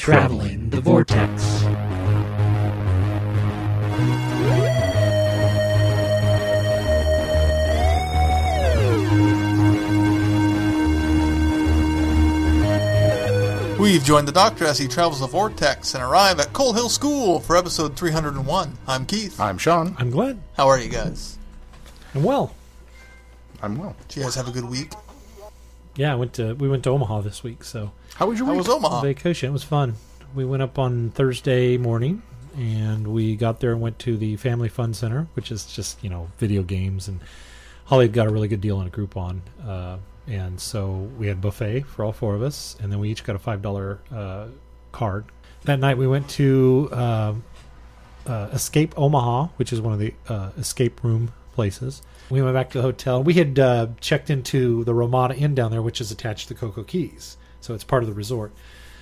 Traveling the Vortex. We've joined the Doctor as he travels the Vortex and arrive at Coal Hill School for episode 301. I'm Keith. I'm Sean. I'm Glenn. How are you guys? I'm well. I'm well. Did you guys have a good week? Yeah, we went to Omaha this week, so How was your How week? was Omaha? vacation. It was fun. We went up on Thursday morning, and we got there and went to the Family Fun Center, which is just, video games. And Holly got a really good deal on a Groupon. And so we had buffet for all four of us, and then we each got a $5 card. That night we went to Escape Omaha, which is one of the escape room places. We went back to the hotel. We had checked into the Ramada Inn down there, which is attached to Cocoa Keys. So it's part of the resort.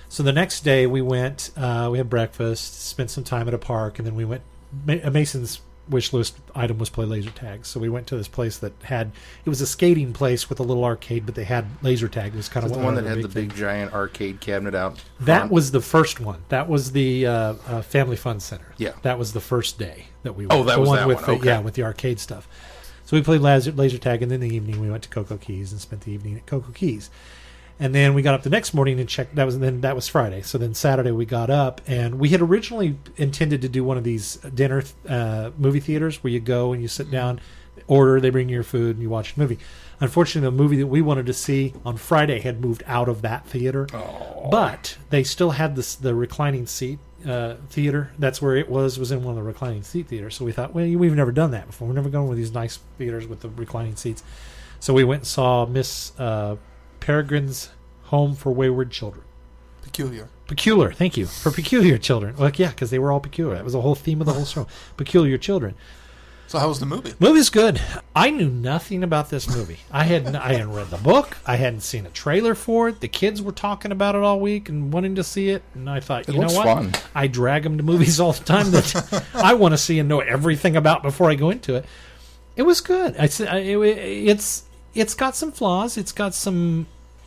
So the next day we went, we had breakfast, spent some time at a park, and then we went, Mason's wish list item was play laser tag. So we went to this place that it was a skating place with a little arcade, but they had laser tag. It was kind of the one that had the big giant arcade cabinet out front? That was the first one. That was the Family Fun Center. Yeah. That was the first day that we went. Oh, that was that with one. Okay. Yeah, with the arcade stuff. So we played laser tag, and then in the evening we went to Cocoa Keys and spent the evening at Cocoa Keys. And then we got up the next morning and checked. That was Friday. So then Saturday we got up, and we had originally intended to do one of these dinner movie theaters where you go and you sit down, order, they bring you your food, and you watch a movie. Unfortunately, the movie that we wanted to see on Friday had moved out of that theater, but they still had the reclining seat theater. That's where it was in one of the reclining seat theaters. So we thought, well, we've never done that before. We're never going with these nice theaters with the reclining seats. So we went and saw Miss Peregrine's Home for Wayward Children. Peculiar, thank you. For peculiar children. Well, yeah, because they were all peculiar. That was the whole theme of the whole show. Peculiar children. So how was the movie? Movie's good. I knew nothing about this movie. I hadn't read the book. I hadn't seen a trailer for it. The kids were talking about it all week and wanting to see it. And I thought, you know what? Fun. I drag them to movies all the time that I want to see and know everything about before I go into it. It was good. It's got some flaws. It's got some,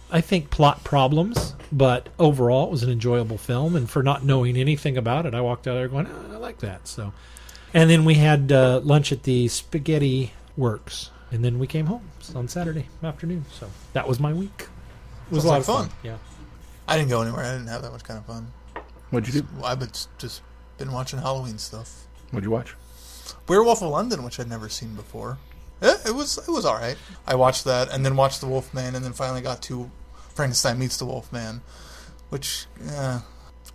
I think, plot problems. But overall, it was an enjoyable film. And for not knowing anything about it, I walked out there going, I like that. So. And then we had lunch at the Spaghetti Works, and then we came home on Saturday afternoon. So that was my week. It was Sounds a lot like of fun. fun. Yeah. I didn't go anywhere. I didn't have that much kind of fun. What'd you do? I've just been watching Halloween stuff. What'd you watch? Werewolf of London, which I'd never seen before. It was all right. I watched that, and then watched The Wolfman, and then finally got to Frankenstein Meets the Wolfman, which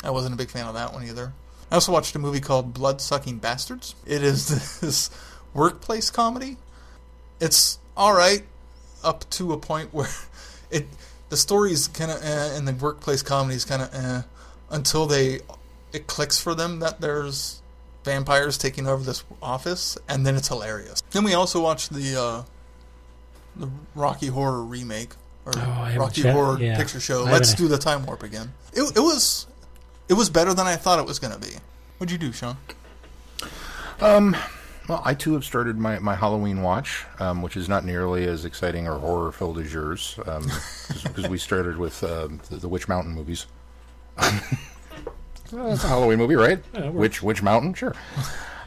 I wasn't a big fan of that one either. I also watched a movie called Blood-Sucking Bastards. It is this workplace comedy. It's all right up to a point where the story is kind of and the workplace comedy is kind of until it clicks for them that there's vampires taking over this office, and then it's hilarious. Then we also watched the Rocky Horror remake, or Rocky Horror Picture Show. Let's do the time warp again. It was better than I thought it was going to be. What'd you do, Sean? Well, I too have started my Halloween watch, which is not nearly as exciting or horror-filled as yours, because we started with the Witch Mountain movies. Well, that's a Halloween movie, right? Yeah, Witch Mountain, sure.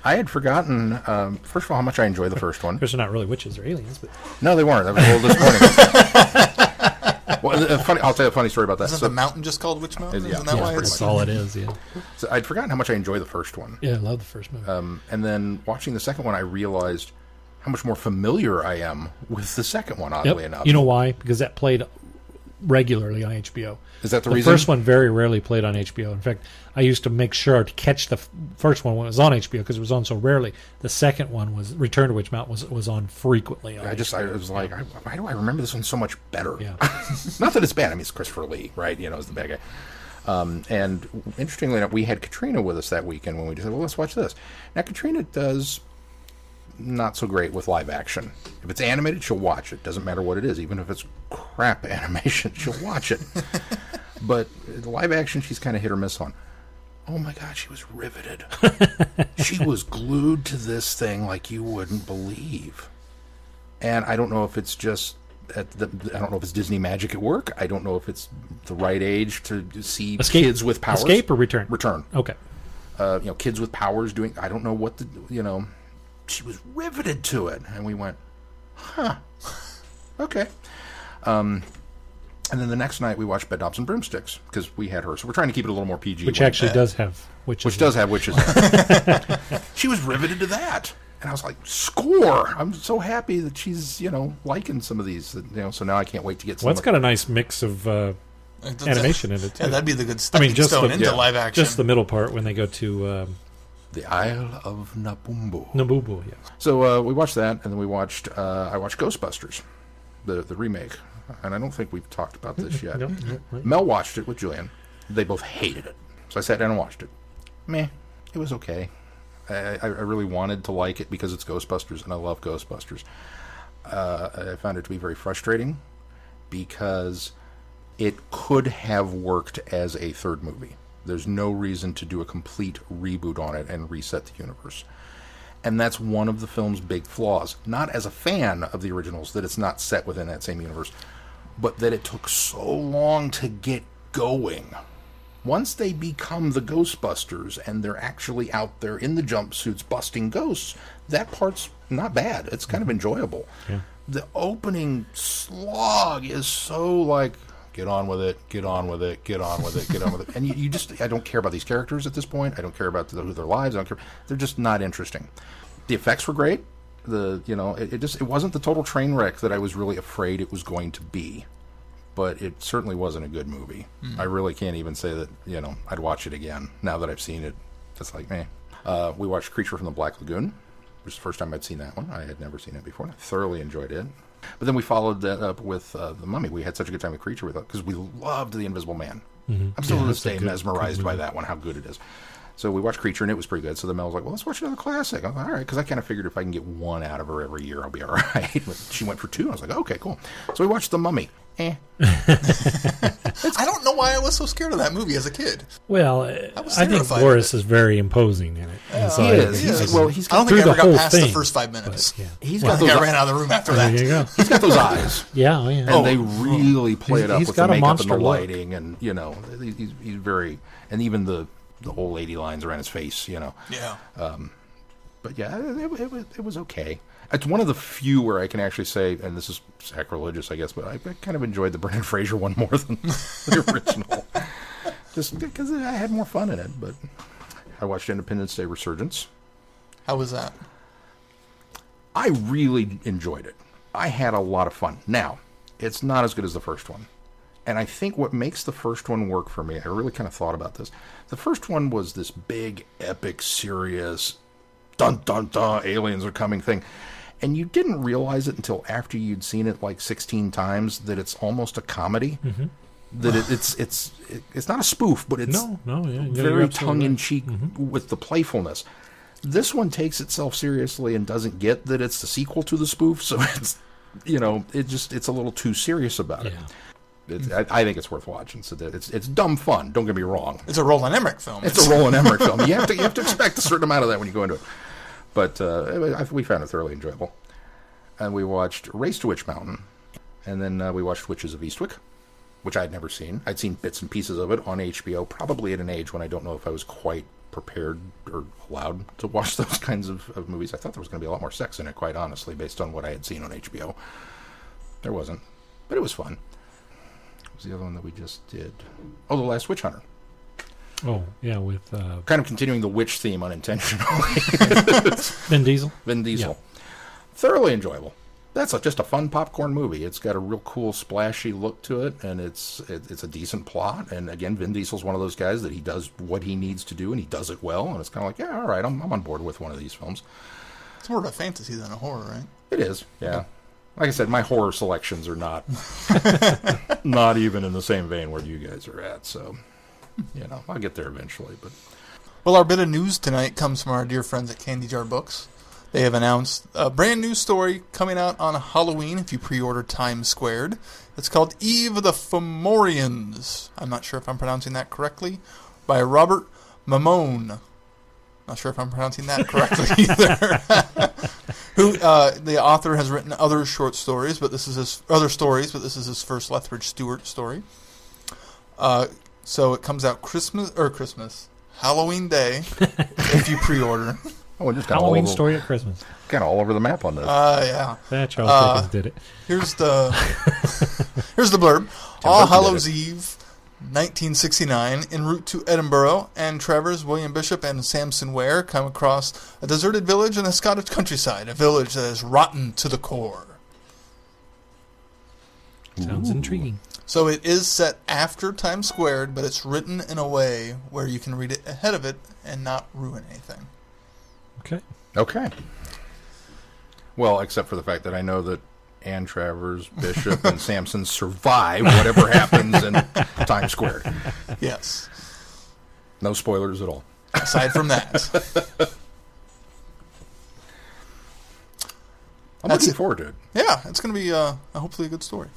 I had forgotten, first of all, how much I enjoyed the first one. Of course, they're not really witches or aliens, but No, they weren't. That was a little disappointing. Well, I'll tell you a funny story about that. Isn't the mountain just called Witch Mountain? Yeah, Isn't that why that's all it is, yeah. So I'd forgotten how much I enjoyed the first one. Yeah, I love the first movie. And then watching the second one, I realized how much more familiar I am with the second one, oddly enough. You know why? Because that played regularly on HBO. Is that the reason? reason? The first one very rarely played on HBO. In fact, I used to make sure to catch the first one when it was on HBO because it was on so rarely. The second one was Return to Witch Mountain was on frequently. On I was like, why do I remember this one so much better? Yeah. Not that it's bad. I mean, it's Christopher Lee, right? Is the bad guy. And interestingly enough, we had Katrina with us that weekend when we decided, well, let's watch this. Now, Katrina does not so great with live action. If it's animated, she'll watch it. Doesn't matter what it is. Even if it's crap animation, she'll watch it. But the live action, she's kind of hit or miss on. Oh my God, she was riveted. She was glued to this thing like you wouldn't believe. And I don't know if it's just I don't know if it's Disney magic at work. I don't know if it's the right age to see Escape. kids with powers. Escape or Return? Return. Okay. Kids with powers doing. I don't know what She was riveted to it, and we went, huh, okay. And then the next night we watched Bedknobs and Broomsticks because we had her, so we're trying to keep it a little more PG. Which actually does have witches. Which does have witches. She was riveted to that. And I was like, score! I'm so happy that she's, liking some of these. So now I can't wait to get some. Well, it's got a nice mix of animation in it, too. Yeah, that'd be the good stepping stone into live action. Just the middle part when they go to... the Isle of Nabumbu. Nabumbu, yeah. So we watched that, and then we watched... I watched Ghostbusters, the remake. And I don't think we've talked about this yet. No. Mel watched it with Julian. They both hated it. So I sat down and watched it. Meh. It was okay. I really wanted to like it because it's Ghostbusters, and I love Ghostbusters. I found it to be very frustrating because it could have worked as a third movie. There's no reason to do a complete reboot on it and reset the universe. And that's one of the film's big flaws. Not as a fan of the originals, that it's not set within that same universe, but that it took so long to get going. Once they become the Ghostbusters and they're actually out there in the jumpsuits busting ghosts, that part's not bad. It's kind of enjoyable. Yeah. The opening slog is so like, get on with it, get on with it, get on with it, get on with it. And you just, I don't care about these characters at this point. I don't care about who their lives. I don't care. They're just not interesting. The effects were great. It wasn't the total train wreck that I was really afraid it was going to be. But it certainly wasn't a good movie. I really can't even say that, I'd watch it again. Now that I've seen it, it's like, meh. We watched Creature from the Black Lagoon, which is the first time I'd seen that one. I had never seen it before. I thoroughly enjoyed it. But then we followed that up with The Mummy. We had such a good time with Creature because we loved The Invisible Man. Mm-hmm. I'm still to this day mesmerized by that one, how good it is. So we watched Creature, and it was pretty good. So then Mel was like, well, let's watch another classic. I was like, all right, because I kind of figured if I can get one out of her every year, I'll be all right. But she went for two. And I was like, okay, cool. So we watched The Mummy. I don't know why I was so scared of that movie as a kid. Well, I think Boris is very imposing in it. He is. Well, he's I don't think I ever got past the first 5 minutes. But, yeah. I ran out of the room after that. There you go. He's got those eyes. Yeah, oh, yeah. And they really play it up he's with got the a makeup and the monster look. lighting. And, he's very... And even the old lady lines around his face, Yeah. But yeah, it was okay. It's one of the few where I can actually say, and this is sacrilegious, I guess, but I kind of enjoyed the Brendan Fraser one more than the original. Just because I had more fun in it. But I watched Independence Day Resurgence. How was that? I really enjoyed it. I had a lot of fun. Now, it's not as good as the first one. And I think what makes the first one work for me, I really kind of thought about this. The first one was this big, epic, serious, dun dun dun, aliens are coming thing. And you didn't realize it until after you'd seen it like 16 times that it's almost a comedy. Mm-hmm. That it's not a spoof, but it's very tongue-in-cheek with the playfulness. This one takes itself seriously and doesn't get that it's the sequel to the spoof, so it's it's a little too serious about it. I think it's worth watching. So that it's dumb fun. Don't get me wrong. It's a Roland Emmerich film. It's a Roland Emmerich film. You have to expect a certain amount of that when you go into it. But we found it thoroughly enjoyable. And we watched Race to Witch Mountain. And then we watched Witches of Eastwick, which I'd never seen. I'd seen bits and pieces of it on HBO, probably at an age when I don't know if I was quite prepared or allowed to watch those kinds of movies. I thought there was going to be a lot more sex in it, quite honestly, based on what I had seen on HBO. There wasn't. But it was fun. What was the other one that we just did? Oh, The Last Witch Hunter. Oh, yeah, with... kind of continuing the witch theme unintentionally. Vin Diesel? Vin Diesel. Yeah. Thoroughly enjoyable. That's just a fun popcorn movie. It's got a real cool, splashy look to it, and it's a decent plot. And again, Vin Diesel's one of those guys that he does what he needs to do, and he does it well. And it's kind of like, yeah, all right, I'm on board with one of these films. It's more of a fantasy than a horror, right? It is, yeah. Like I said, my horror selections are not even in the same vein where you guys are at, so... I'll get there eventually. But well, our bit of news tonight comes from our dear friends at Candy Jar Books. They have announced a brand new story coming out on Halloween if you pre-order Times Squared. It's called Eve of the Fomorians. I'm not sure if I'm pronouncing that correctly. By Robert Mamone. Not sure if I'm pronouncing that correctly either. Who the author has written other short stories, but this is his first Lethbridge Stewart story. So it comes out Halloween Day if you pre-order. Oh, just Halloween story at Christmas. Kind of all over the map on this. Yeah. That Charles Dickens did it. Here's the blurb. All Hallows Eve, 1969, en route to Edinburgh, Anne Travers, William Bishop, and Samson Ware come across a deserted village in the Scottish countryside, a village that is rotten to the core. Sounds intriguing. So it is set after Times Squared, but it's written in a way where you can read it ahead of it and not ruin anything. Okay. Well, except for the fact that I know that Anne Travers, Bishop, and Samson survive whatever happens in Times Squared. Yes. No spoilers at all. Aside from that. I'm looking forward to it. Yeah, it's going to be hopefully a good story.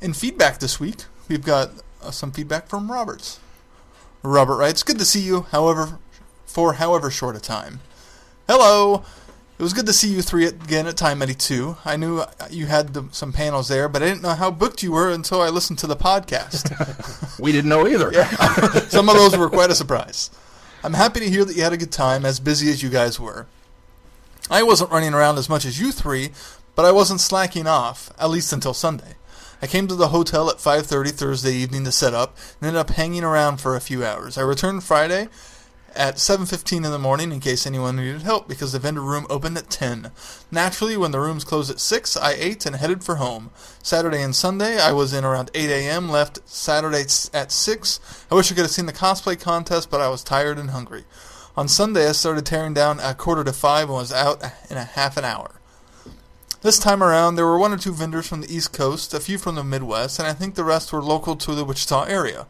In feedback this week, we've got some feedback from Roberts. Robert writes, "Good to see you, for however short a time. Hello! It was good to see you three again at Time 82. I knew you had some panels there, but I didn't know how booked you were until I listened to the podcast." We didn't know either. Yeah. Some of those were quite a surprise. I'm happy to hear that you had a good time, as busy as you guys were. I wasn't running around as much as you three, but I wasn't slacking off, at least until Sunday. I came to the hotel at 5:30 Thursday evening to set up, and ended up hanging around for a few hours. I returned Friday at 7:15 in the morning in case anyone needed help, because the vendor room opened at 10. Naturally, when the rooms closed at 6, I ate and headed for home. Saturday and Sunday, I was in around 8 a.m., left Saturday at 6. I wish I could have seen the cosplay contest, but I was tired and hungry. On Sunday, I started tearing down at 4:45 and was out in a half an hour. This time around, there were one or two vendors from the East Coast, a few from the Midwest, and I think the rest were local to the Wichita area.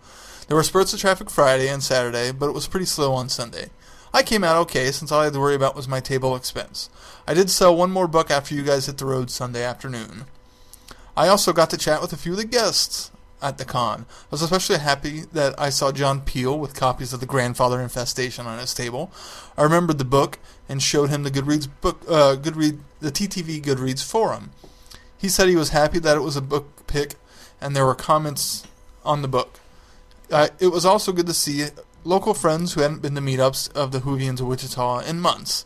There were spurts of traffic Friday and Saturday, but it was pretty slow on Sunday. I came out okay, since all I had to worry about was my table expense. I did sell one more book after you guys hit the road Sunday afternoon. I also got to chat with a few of the guests at the con. I was especially happy that I saw John Peel with copies of The Grandfather Infestation on his table. I remembered the book and showed him the the TTV Goodreads forum. He said he was happy that it was a book pick and there were comments on the book. It was also good to see local friends who hadn't been to meetups of the Whovians of Wichita in months.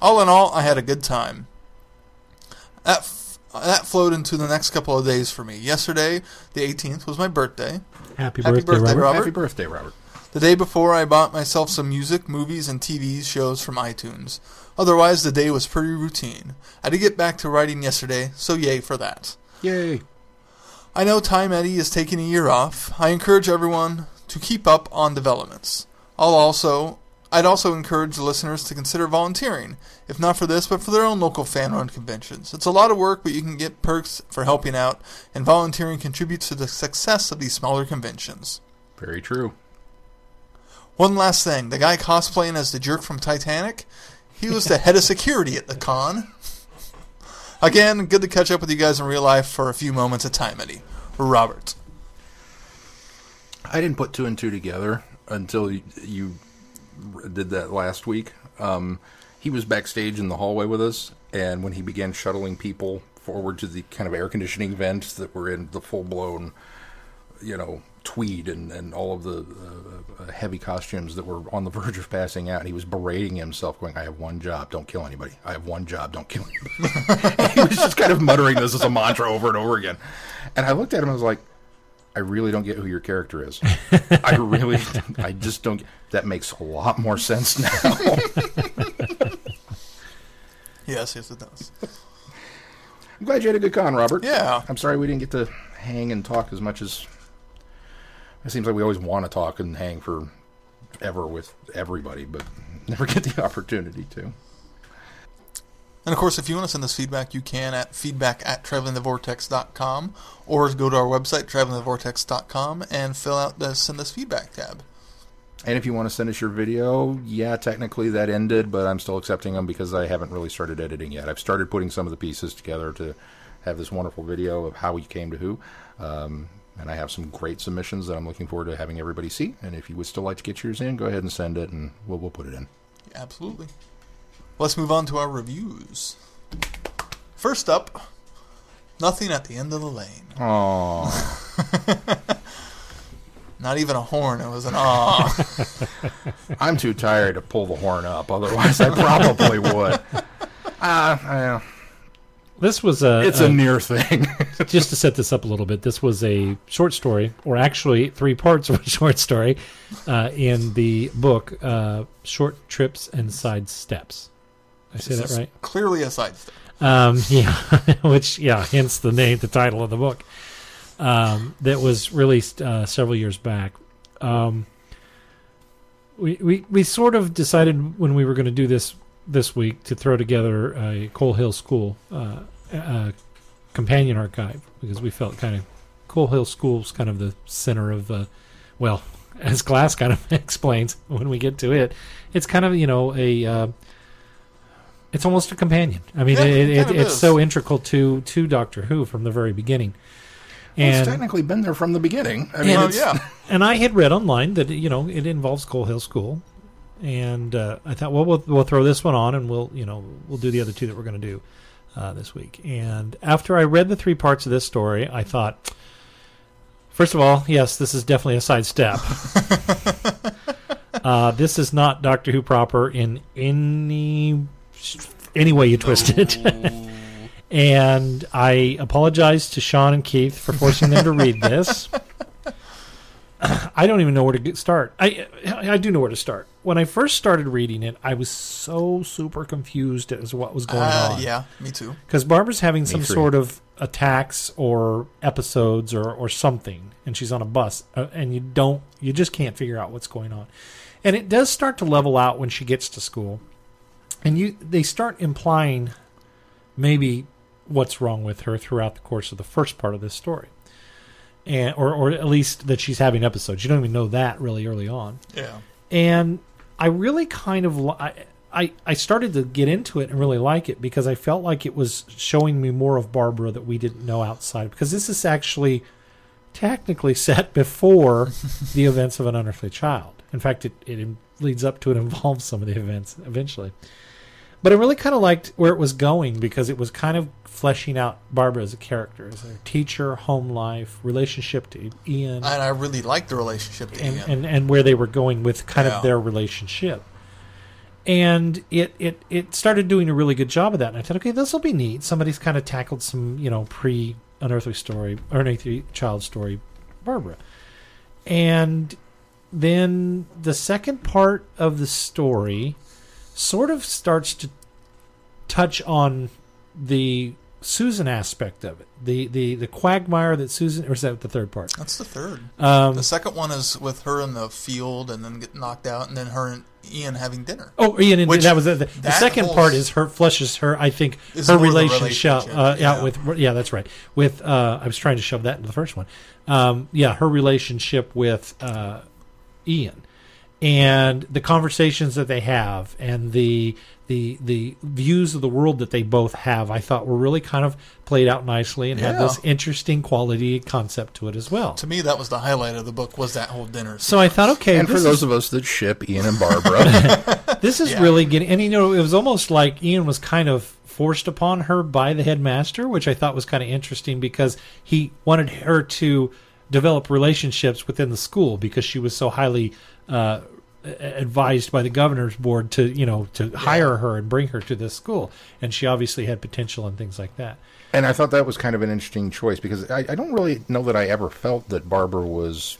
All in all, I had a good time. That flowed into the next couple of days for me. Yesterday, the 18th, was my birthday. Happy birthday, Robert. Happy birthday, Robert. The day before, I bought myself some music, movies, and TV shows from iTunes. Otherwise, the day was pretty routine. I did get back to writing yesterday, so yay for that. Yay. I know Time Eddie is taking a year off. I encourage everyone to keep up on developments. I'd also encourage the listeners to consider volunteering, if not for this, but for their own local fan-run conventions. It's a lot of work, but you can get perks for helping out, and volunteering contributes to the success of these smaller conventions. Very true. One last thing. The guy cosplaying as the jerk from Titanic, he was the head of security at the con. Again, good to catch up with you guys in real life for a few moments at Time Eddie. Robert. I didn't put two and two together until you did that last week. He was backstage in the hallway with us, and when he began shuttling people forward to the kind of air conditioning vents that were in the full-blown, tweed and all of the heavy costumes that were on the verge of passing out, he was berating himself, going, "I have one job, don't kill anybody. I have one job, don't kill anybody." He was just kind of muttering this as a mantra over and over again. And I looked at him and I was like, I really don't get who your character is. I just don't. That makes a lot more sense now. Yes, it does. I'm glad you had a good con, Robert. Yeah. I'm sorry we didn't get to hang and talk as much as... It seems like we always want to talk and hang forever with everybody, but never get the opportunity to. And of course, if you want to send us feedback, you can at feedback@travelingthevortex.com, or go to our website, travelingthevortex.com, and fill out the Send Us Feedback tab. And if you want to send us your video, yeah, technically that ended, but I'm still accepting them because I haven't really started editing yet. I've started putting some of the pieces together to have this wonderful video of how we came to who. And I have some great submissions that I'm looking forward to having everybody see. And if you would still like to get yours in, go ahead and send it, and we'll put it in. Absolutely. Let's move on to our reviews. First up, Nothing at the End of the Lane. Aww. Not even a horn. It was an aw. I'm too tired to pull the horn up. Otherwise, I probably would. This was It's a near thing. just to set this up a little bit, this was a short story, or actually 3 parts of a short story, in the book Short Trips and Side Steps. Did I say that right? Clearly a sidestep. Hence the title of the book. That was released several years back. We sort of decided when we were going to do this week to throw together a Coal Hill School companion archive, because we felt kind of Coal Hill School's kind of the center of as Glass kind of explains when we get to it, it's kind of it's almost a companion. I mean, it's so integral to Doctor Who from the very beginning. And It's technically been there from the beginning. I mean, and I had read online that it involves Coal Hill School, and I thought, well, we'll throw this one on, and we'll do the other 2 that we're going to do this week. And after I read the 3 parts of this story, I thought, first of all, yes, this is definitely a sidestep. This is not Doctor Who proper in any way you twist it. And I apologize to Sean and Keith for forcing them to read this. I don't even know where to start. I do know where to start. When I first started reading it, I was so super confused as to what was going on. Yeah, me too. Because Barbara's having some sort of attacks or episodes or something, and she's on a bus, and you just can't figure out what's going on. And it does start to level out when she gets to school, and they start implying maybe what's wrong with her throughout the course of the first part of this story, and or at least that she's having episodes. You don't even know that really early on. Yeah. And I really kind of I started to get into it and really like it, because I felt like it was showing me more of Barbara that we didn't know outside, because this is actually technically set before the events of An Unearthly Child. In fact, it leads up to it, involves some of the events eventually. But I really kind of liked where it was going, because it was kind of fleshing out Barbara as a character, as a teacher, home life, relationship to Ian. And I really liked the relationship to Ian. And where they were going with kind of their relationship. And it started doing a really good job of that. And I thought, okay, this will be neat. Somebody's kind of tackled some, Unearthly Child story, Barbara. And then the second part of the story sort of starts to touch on the Susan aspect of it, the quagmire that Susan, or is that the third part? That's the third. The second one is with her in the field and then getting knocked out, and then her and Ian having dinner. Oh, Ian, and that was the second part is her flushes her. I think her relationship out with that's right. With I was trying to shove that into the first one. Her relationship with Ian. And the conversations that they have, and the views of the world that they both have, I thought were really kind of played out nicely and had this interesting quality concept to it as well. To me, that was the highlight of the book, was that whole dinner. So I thought, okay, and for those of us that ship Ian and Barbara, this is really getting. And it was almost like Ian was kind of forced upon her by the headmaster, which I thought was kind of interesting, because he wanted her to develop relationships within the school, because she was so highly advised by the governor's board to hire her and bring her to this school, and she obviously had potential and things like that. And I thought that was kind of an interesting choice, because I don't really know that I ever felt that Barbara was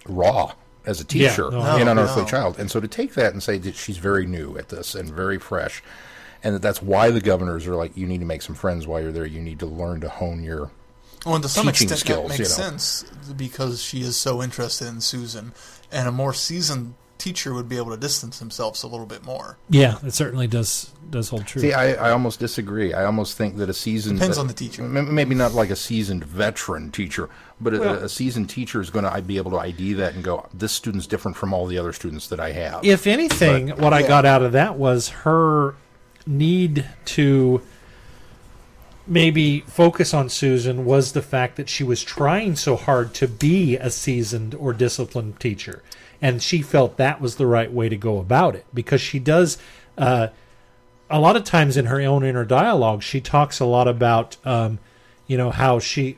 raw as a teacher in Unearthly Child. And so to take that and say that she's very new at this and very fresh, and that's why the governors are like, you need to make some friends while you're there. You need to learn to hone your and to some teaching extent skills. That makes sense, because she is so interested in Susan, and a more seasoned teacher would be able to distance themselves a little bit more. Yeah, it certainly does hold true. See, I almost disagree. I almost think that a seasoned... Depends on the teacher. Maybe not like a seasoned veteran teacher, but a seasoned teacher is going to be able to ID that and go, this student's different from all the other students that I have. If anything, what I got out of that was her need to maybe focus on Susan was the fact that she was trying so hard to be a seasoned or disciplined teacher. And she felt that was the right way to go about it, because she does a lot of times in her own inner dialogue, she talks a lot about, how she,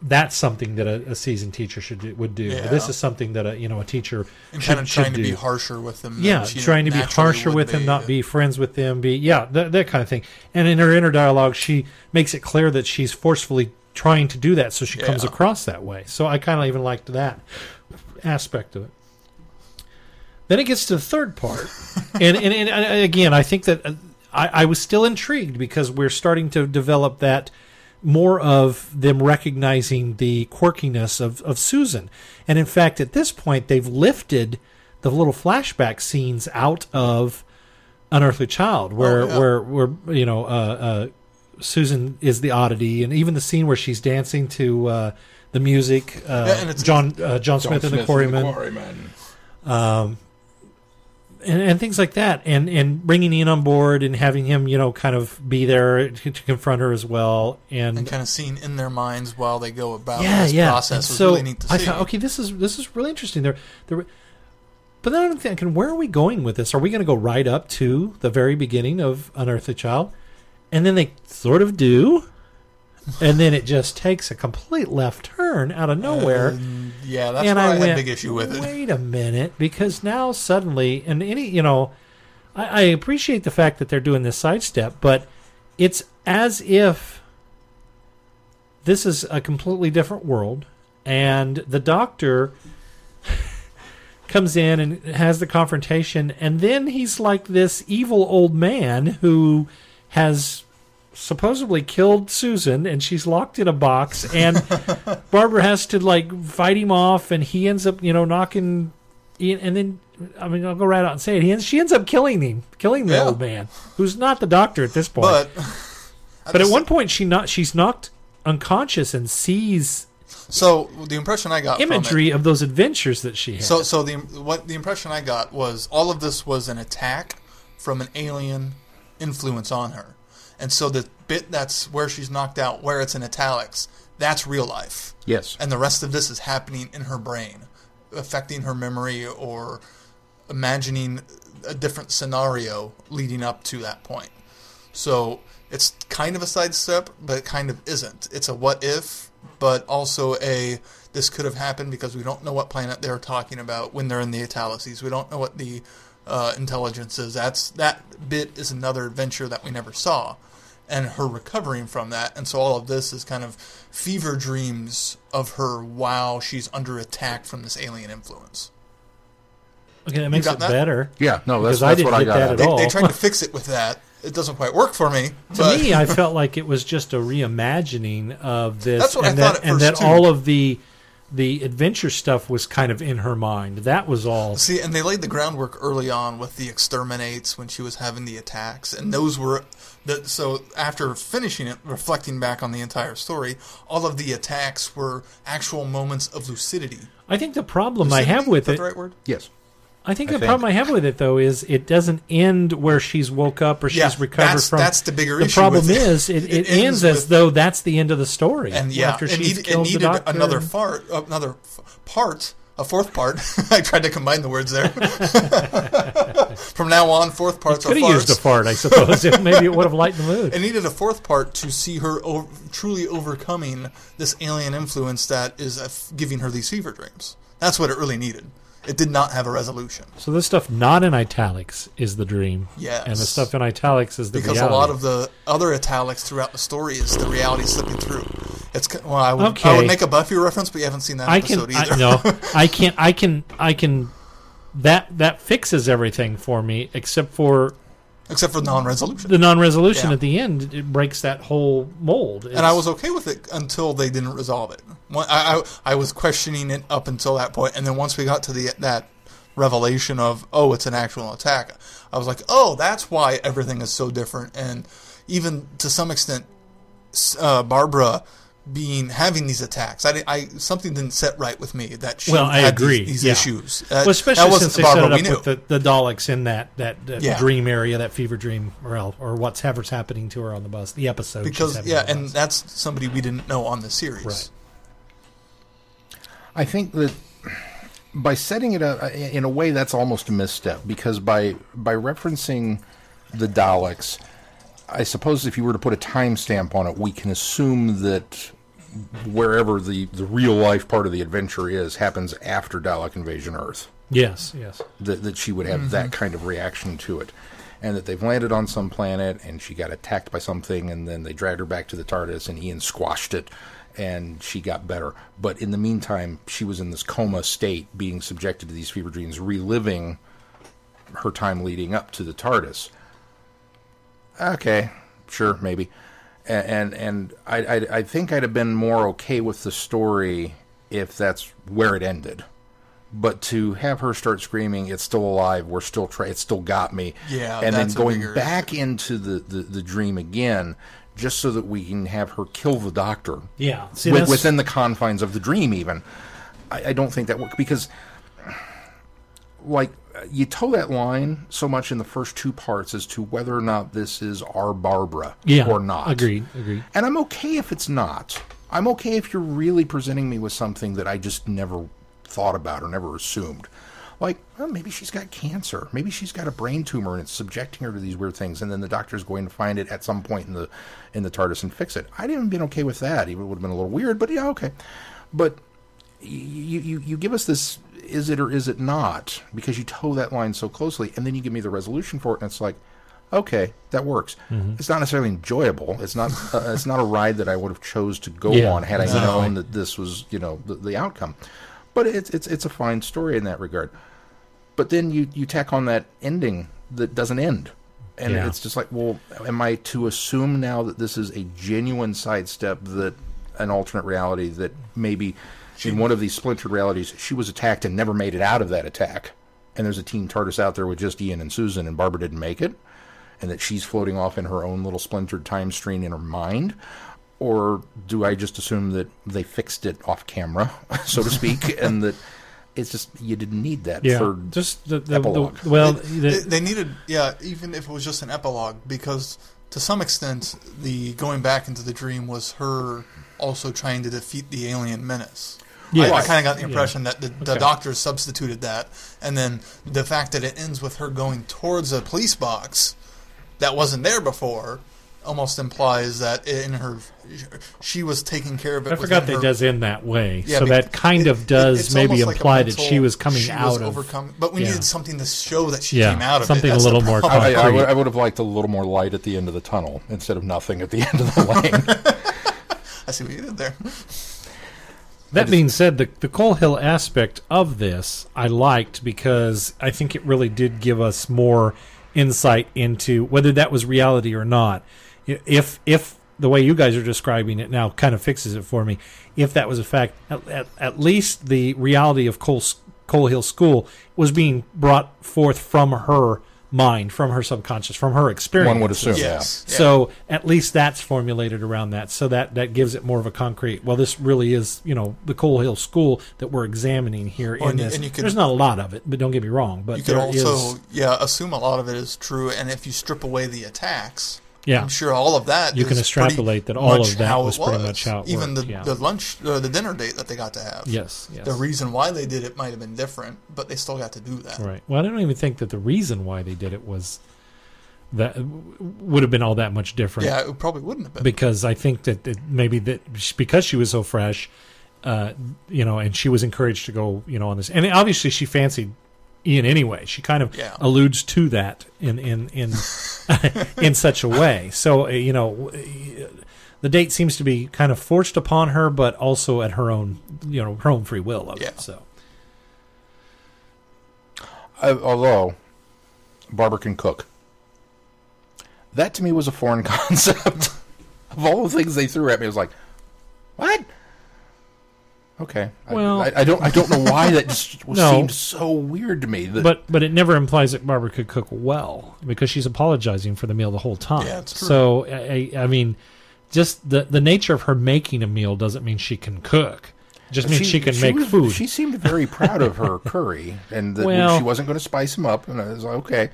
that's something that a seasoned teacher would do. Yeah. This is something that a teacher And should, kind of trying to do. be harsher with them. Yeah, than she trying to be naturally harsher would with him, be. not be friends with them, that kind of thing. And in her inner dialogue, she makes it clear that she's forcefully trying to do that, so she comes Yeah. across that way. So I kind of even liked that aspect of it. Then it gets to the third part, and again, I think that I was still intrigued because we're starting to develop that more of them recognizing the quirkiness of Susan. And in fact, at this point, they've lifted the little flashback scenes out of Unearthly Child, where Susan is the oddity, and even the scene where she's dancing to the music, and it's John Smith and the Quarrymen. And things like that, and bringing Ian on board and having him, kind of be there to confront her as well, and kind of seeing in their minds while they go about this process was really neat to see. I thought, okay, this is really interesting. But then I'm thinking, where are we going with this? Are we going to go right up to the very beginning of Unearthly Child, and then they sort of do, and then it just takes a complete left turn out of nowhere. Yeah, that's why I had a big issue with it. Wait a minute, because now suddenly, and I appreciate the fact that they're doing this sidestep, but it's as if this is a completely different world, and the doctor comes in and has the confrontation, and then he's like this evil old man who has supposedly killed Susan, and she's locked in a box, and Barbara has to fight him off, and he ends up knocking Ian, and then I'll go right out and say it. She ends up killing the old man, who's not the doctor at this point. But at one point she's knocked unconscious and sees. So the impression I got imagery of those adventures that she had. So the impression I got was all of this was an attack from an alien influence on her. And so the bit that's where she's knocked out, where it's in italics, that's real life. Yes. And the rest of this is happening in her brain, affecting her memory or imagining a different scenario leading up to that point. So it's kind of a sidestep, but it kind of isn't. It's a what if, but also this could have happened because we don't know what planet they're talking about when they're in the italics. We don't know what the intelligence is. That bit is another adventure that we never saw. And her recovering from that. And so all of this is kind of fever dreams of her while she's under attack from this alien influence. Okay, that makes it better. Yeah, no, that's I didn't what I get got that at at all. They tried to fix it with that. It doesn't quite work for me. To me, I felt like it was just a reimagining of this. That's what I thought at first, and that too. all of the adventure stuff was kind of in her mind. That was all. See, and they laid the groundwork early on with the exterminates when she was having the attacks, and those were so after finishing it, reflecting back on the entire story, all of the attacks were actual moments of lucidity. I think the problem I have with is that it. the right word? Yes. I think the problem I have with it, though, is it doesn't end where she's woke up or she's recovered from. That's the bigger issue. The problem is it ends as though that's the end of the story. And after she's killed the needed doctor. another part, a fourth part. I tried to combine the words there. From now on, fourth parts are farts. Could have used a fart, I suppose. Maybe it would have lightened the mood. It needed a fourth part to see her truly overcoming this alien influence that is giving her these fever dreams. That's what it really needed. It did not have a resolution. So this stuff not in italics is the dream. Yes. And the stuff in italics is the because reality. A lot of the other italics throughout the story is the reality slipping through. I would make a Buffy reference, but you haven't seen that episode either. I can. That fixes everything for me, except for non-resolution. The non-resolution at the end, it breaks that whole mold. And I was okay with it until they didn't resolve it. I was questioning it up until that point, and then once we got to that revelation of, it's an actual attack, I was like, that's why everything is so different. And even to some extent, Barbara having these attacks, something didn't set right with me that she had these issues. Especially since they set it up with the Daleks in that dream area, that fever dream, or whatever's happening to her on the bus, the episode. And that's somebody we didn't know on the series. Right. I think that by setting it up in a way, that's almost a misstep, because by referencing the Daleks, I suppose if you were to put a timestamp on it, we can assume that wherever the real life part of the adventure is happens after Dalek Invasion Earth. Yes. That she would have that kind of reaction to it. And that they've landed on some planet and she got attacked by something and then they dragged her back to the TARDIS and Ian squashed it and she got better. But in the meantime, she was in this coma state being subjected to these fever dreams, reliving her time leading up to the TARDIS. Okay, sure, maybe. And I think I'd have been more okay with the story if that's where it ended. But to have her start screaming, "It's still alive! We're still it still got me!" Yeah, and then that's going back into the dream again, just so that we can have her kill the Doctor. Yeah, see, within the confines of the dream. Even I don't think that works because, like, you toe that line so much in the first two parts as to whether or not this is our Barbara or not. Agreed. And I'm okay if it's not. I'm okay if you're really presenting me with something that I just never thought about or never assumed. Like, well, maybe she's got cancer. Maybe she's got a brain tumor and it's subjecting her to these weird things. And then the Doctor's going to find it at some point in the TARDIS and fix it. I'd even been okay with that. Even it would have been a little weird, but yeah, okay. But you give us this, is it or is it not? Because you toe that line so closely, and then you give me the resolution for it, and it's like, okay, that works. Mm-hmm. It's not necessarily enjoyable. It's not a ride that I would have chose to go on had I known that this was the outcome. But it's a fine story in that regard. But then you tack on that ending that doesn't end. And it's just like, well, am I to assume now that this is a genuine sidestep, that an alternate reality, that maybe in one of these splintered realities she was attacked and never made it out of that attack, and there's a Team TARDIS out there with just Ian and Susan and Barbara didn't make it, and that she's floating off in her own little splintered time stream in her mind? Or do I just assume that they fixed it off camera, so to speak, and that it's just you didn't need that third just epilogue? They needed, even if it was just an epilogue, because to some extent the going back into the dream was her also trying to defeat the alien menace. Yeah, I kind of got the impression that the Doctor substituted that, and then the fact that it ends with her going towards a police box that wasn't there before almost implies that she was taking care of it. I forgot that it does end that way. Yeah, so that kind of does maybe imply that she was coming out of overcome. But we needed something to show that she came out of something it. Something a little more concrete. I would have liked a little more light at the end of the tunnel instead of nothing at the end of the lane. I see what you did there. That being said, the Coal Hill aspect of this I liked because I think it really did give us more insight into whether that was reality or not. If the way you guys are describing it now kind of fixes it for me, if that was a fact, at least the reality of Coal Hill School was being brought forth from her mind, from her subconscious, from her experience. One would assume, yes. Yeah. So at least that's formulated around that, so that gives it more of a concrete, well, this really is, the Coal Hill School that we're examining here in this. And there's not a lot of it, but don't get me wrong. But you could also assume a lot of it is true, and if you strip away the attacks, I'm sure all of that you can extrapolate that all of that was pretty much how it even worked. The lunch, the dinner date that they got to have. Yes. The reason why they did it might have been different, but they still got to do that. Right. Well, I don't even think that the reason why they did it was that would have been all that much different. Yeah, it probably wouldn't have been. Because I think that because she was so fresh, and she was encouraged to go, on this, and obviously she fancied Ian anyway. She kind of alludes to that in in such a way. So the date seems to be kind of forced upon her, but also at her own her own free will of it. So, although Barbara can cook, that to me was a foreign concept. Of all the things they threw at me, I was like, what? Okay. Well, I don't know why that just seemed so weird to me. But it never implies that Barbara could cook well, because she's apologizing for the meal the whole time. Yeah, it's true. So I mean, just the nature of her making a meal doesn't mean she can cook. It just means she can make food. She seemed very proud of her curry, and that she wasn't going to spice him up. And I was like, okay.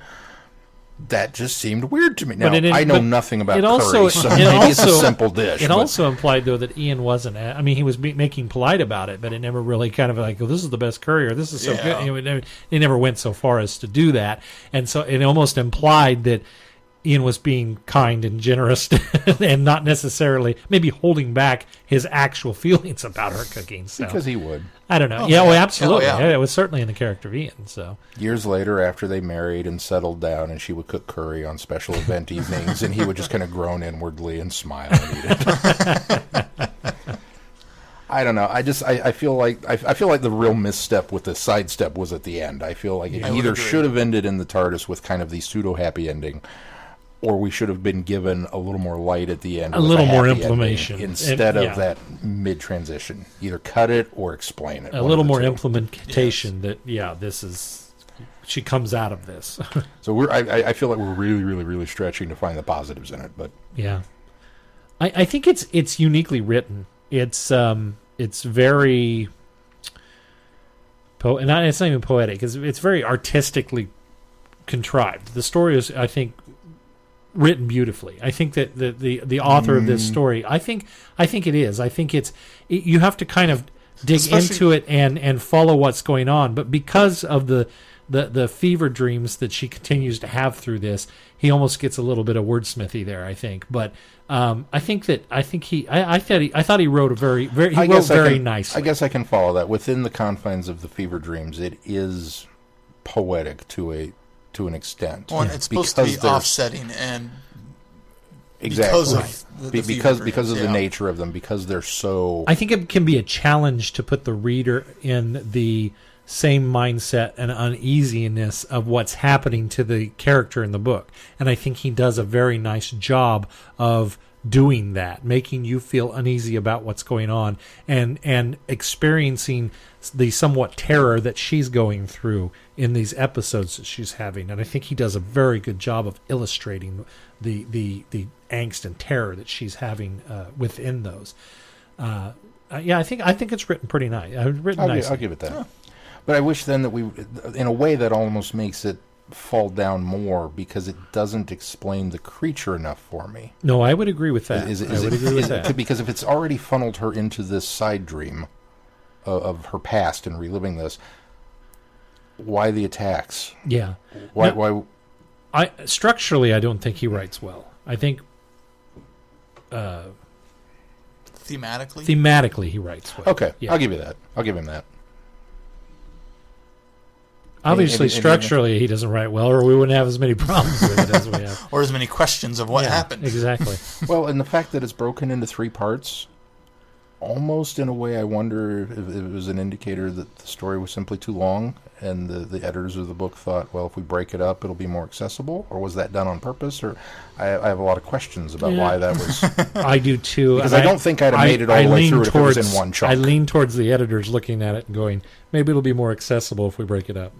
That just seemed weird to me. Now, I know nothing about curry, so maybe it's a simple dish. It also implied, though, that Ian wasn't... he was making polite about it, but it never really kind of like, this is the best curry, or this is so good. It never went so far as to do that. And so it almost implied that Ian was being kind and generous and not necessarily maybe holding back his actual feelings about her cooking. So. Because he would. I don't know. Oh, yeah, yeah. well, absolutely. Oh, yeah. It was certainly in the character of Ian. So Years later, after they married and settled down, and she would cook curry on special event evenings, and he would just kind of groan inwardly and smile and eat it. I don't know. I feel like the real misstep with the sidestep was at the end. I feel like it I would either agree. should have ended in the TARDIS with kind of the pseudo happy ending, or we should have been given a little more light at the end, A with little more happy implementation. ending instead Yeah. of that mid transition. Either cut it or explain it. a one little of the more two. implementation that, this is, she comes out of this. So I feel like we're really, really, really stretching to find the positives in it, but Yeah, I think it's uniquely written. It's very, and it's not even poetic. It's very artistically contrived. The story is, I think, written beautifully. I think that the author of this story, I think it is. I think you have to kind of dig Especially- into it and follow what's going on. But because of the fever dreams that she continues to have through this, he almost gets a little bit of wordsmithy there, I think. But I thought he wrote very nicely. I guess I can follow that. Within the confines of the fever dreams, it is poetic to an extent. Well, and it's supposed to be Because there's- offsetting, and exactly because of the fever because of dreams, the yeah. nature of them, because they're so. I think it can be a challenge to put the reader in the same mindset and uneasiness of what's happening to the character in the book. And I think he does a very nice job of doing that, making you feel uneasy about what's going on and experiencing the somewhat terror that she's going through in these episodes that she's having. And I think he does a very good job of illustrating the angst and terror that she's having within those. I think it's written pretty nice. I'll give it that. Yeah. But I wish then that we, in a way, that almost makes it fall down more because it doesn't explain the creature enough for me. No, I would agree with that. I would agree with that. Because if it's already funneled her into this side dream of her past and reliving this, why the attacks? Yeah. Why? Structurally, I don't think he writes well. I think thematically, he writes well. Okay, Yeah. I'll give you that. I'll give him that. Obviously, and- structurally, he doesn't write well, or we wouldn't have as many problems with it as we have. or as many questions of what Yeah, happened. Exactly. Well, and the fact that it's broken into 3 parts, almost in a way, I wonder if it was an indicator that the story was simply too long, and the editors of the book thought, well, if we break it up, it'll be more accessible, or was that done on purpose? Or I have a lot of questions about Yeah. why that was. I do too. Because and I don't think I'd have made it all the way lean through it if it was in one chunk. I lean towards the editors looking at it and going, maybe it'll be more accessible if we break it up.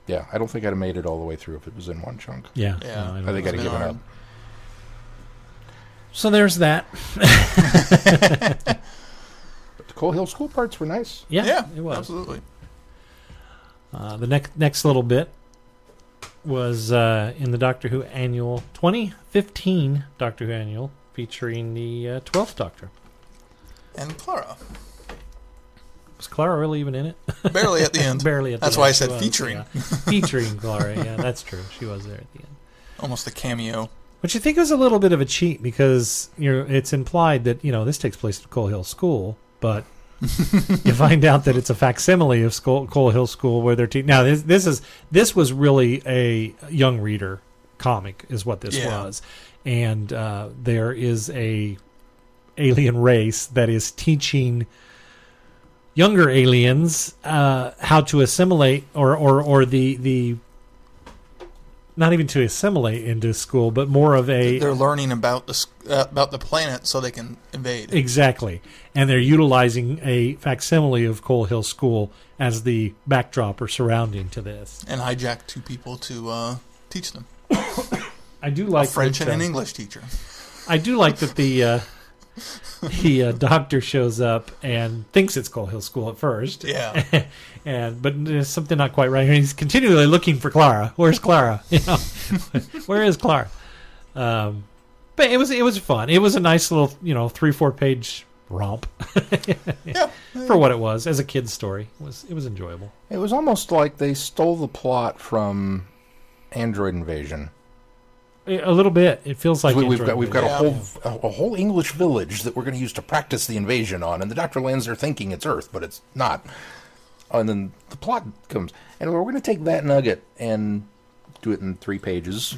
Yeah, I don't think I'd have made it all the way through if it was in one chunk. Yeah. Yeah. No, I don't think know. I'd have given up. So there's that. But the Coal Hill School parts were nice. Yeah, it was. Absolutely. The next little bit was in the Doctor Who annual 2015 Doctor Who annual featuring the 12th Doctor. And Clara, Was Clara really even in it? barely at the end. Barely at the That's end. why I She said was, featuring. yeah. Featuring Clara, yeah, that's true. She was there at the end. Almost a cameo. Which you think was a little bit of a cheat because it's implied that this takes place at Coal Hill School, but you find out that it's a facsimile of Coal Hill School where they're now this was really a young reader comic is what this was, and there is a alien race that is teaching younger aliens how to assimilate or the not even to assimilate into school, but more of a... They're learning about the planet so they can invade. Exactly. And they're utilizing a facsimile of Coal Hill School as the backdrop or surrounding to this. And hijack 2 people to teach them. I do like A French that, and an English teacher. I do like that the doctor shows up and thinks it's Coal Hill School at first. Yeah. But there's something not quite right here. He's continually looking for Clara. Where's Clara? Where is Clara? But it was fun. It was a nice little 3-4 page romp. Yeah. For what it was as a kid's story. It was enjoyable. It was almost like they stole the plot from Android Invasion. A little bit. It feels like we've got Yeah. a whole English village that we're going to use to practice the invasion on, and the Doctor lands there thinking it's Earth, but it's not. And then the plot comes, and we're going to take that nugget and do it in 3 pages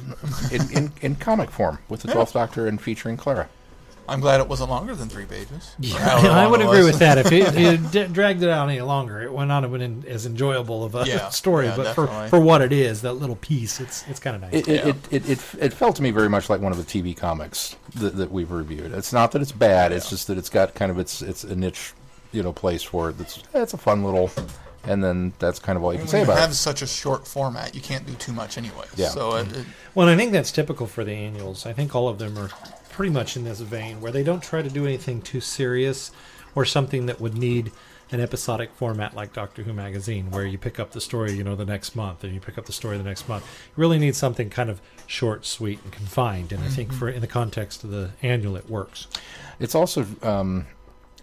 in comic form with the 12th Doctor and featuring Clara. I'm glad it wasn't longer than 3 pages. Yeah, However I long would it agree was. with that. If it dragged it out any longer, it would not have been as enjoyable of a story. Yeah, but definitely. for what it is, that little piece, it's kind of nice. It felt to me very much like one of the TV comics that we've reviewed. It's not that it's bad; it's just that it's got kind of it's a niche, place for it. It's a fun little, and then that's kind of all you can say about When you have it. such a short format, you can't do too much anyway. Yeah. So Well, I think that's typical for the annuals. I think all of them are pretty much in this vein, where they don't try to do anything too serious or something that would need an episodic format like Doctor Who magazine, where you pick up the story, the next month, and you pick up the story the next month. You really need something kind of short, sweet, and confined. And I think in the context of the annual, it works. It's also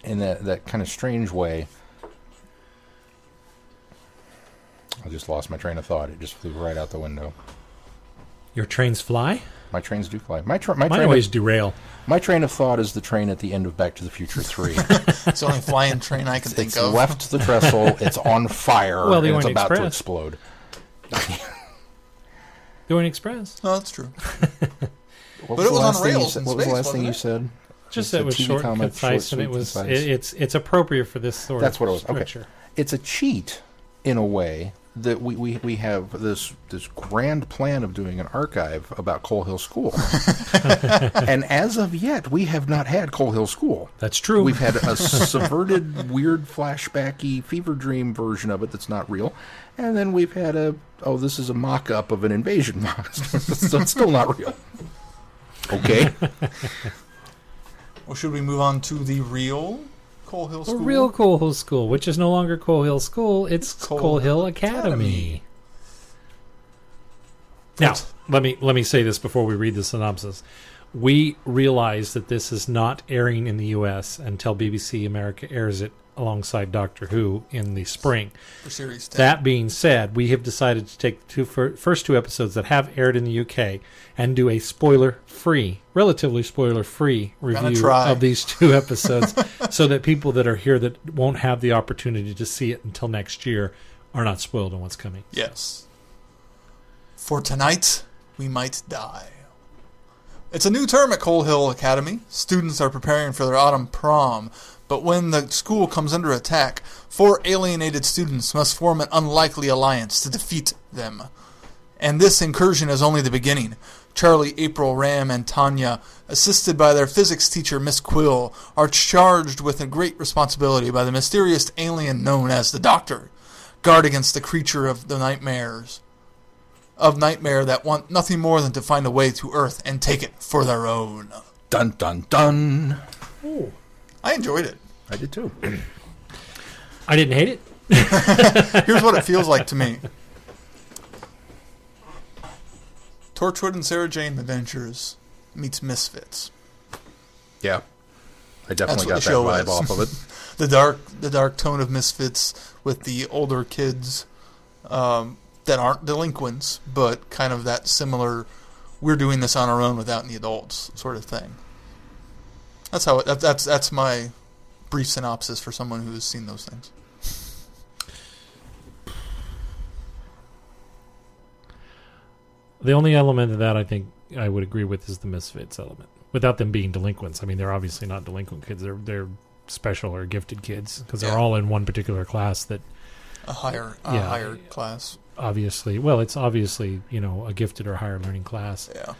in that kind of strange way. I just lost my train of thought. It just flew right out the window. Your trains fly? My trains do fly. My Mine train always derail. my train of thought is the train at the end of Back to the Future 3. it's the only flying train I can think It's of. left the trestle. It's on fire. Well, the and it's Orient about to Express. explode. The Orient Express. No, that's true. What But it the was last on thing you rails said- in What was the space, last thing you wasn't said? Just It's that a it was TV short and comic, concise, and short, it was sweet, concise. it's appropriate for this sort That's of what it was. Okay. structure. It's a cheat in a way that we have this grand plan of doing an archive about Coal Hill School. And as of yet, we have not had Coal Hill School. That's true. We've had a subverted, weird, flashbacky fever dream version of it that's not real. And then we've had this is a mock-up of an invasion monster. So it's still not real. Okay. Well, should we move on to the real Coal Hill A School? real Coal Hill School, which is no longer Coal Hill School, it's Coal Hill Academy. Now, let me say this before we read the synopsis. We realize that this is not airing in the U.S. until BBC America airs it alongside Doctor Who in the spring. For Series 10. That being said, we have decided to take the first 2 episodes that have aired in the UK and do a relatively spoiler-free review try. of these 2 episodes so that people that are here that won't have the opportunity to see it until next year are not spoiled on what's coming. Yes. For tonight, we might die. It's a new term at Coal Hill Academy. Students are preparing for their autumn prom, but when the school comes under attack, 4 alienated students must form an unlikely alliance to defeat them. And this incursion is only the beginning. Charlie, April, Ram, and Tanya, assisted by their physics teacher, Miss Quill, are charged with a great responsibility by the mysterious alien known as the Doctor. Guard against the creature of the nightmare that want nothing more than to find a way to Earth and take it for their own. Dun, dun, dun. Oh, I enjoyed it. I did too. I didn't hate it. Here's what it feels like to me. Torchwood and Sarah Jane Adventures meets Misfits. Yeah. I definitely got That's that what the vibe show off is. of it. The dark tone of Misfits with the older kids that aren't delinquents, but kind of that similar, we're doing this on our own without any adults sort of thing. That's how that's my brief synopsis for someone who has seen those things. The only element of that I think I would agree with is the Misfits element. Without them being delinquents. I mean, they're obviously not delinquent kids. They're special or gifted kids because they're all in one particular class that A higher class. obviously, well, it's obviously, a gifted or higher learning class. Yeah.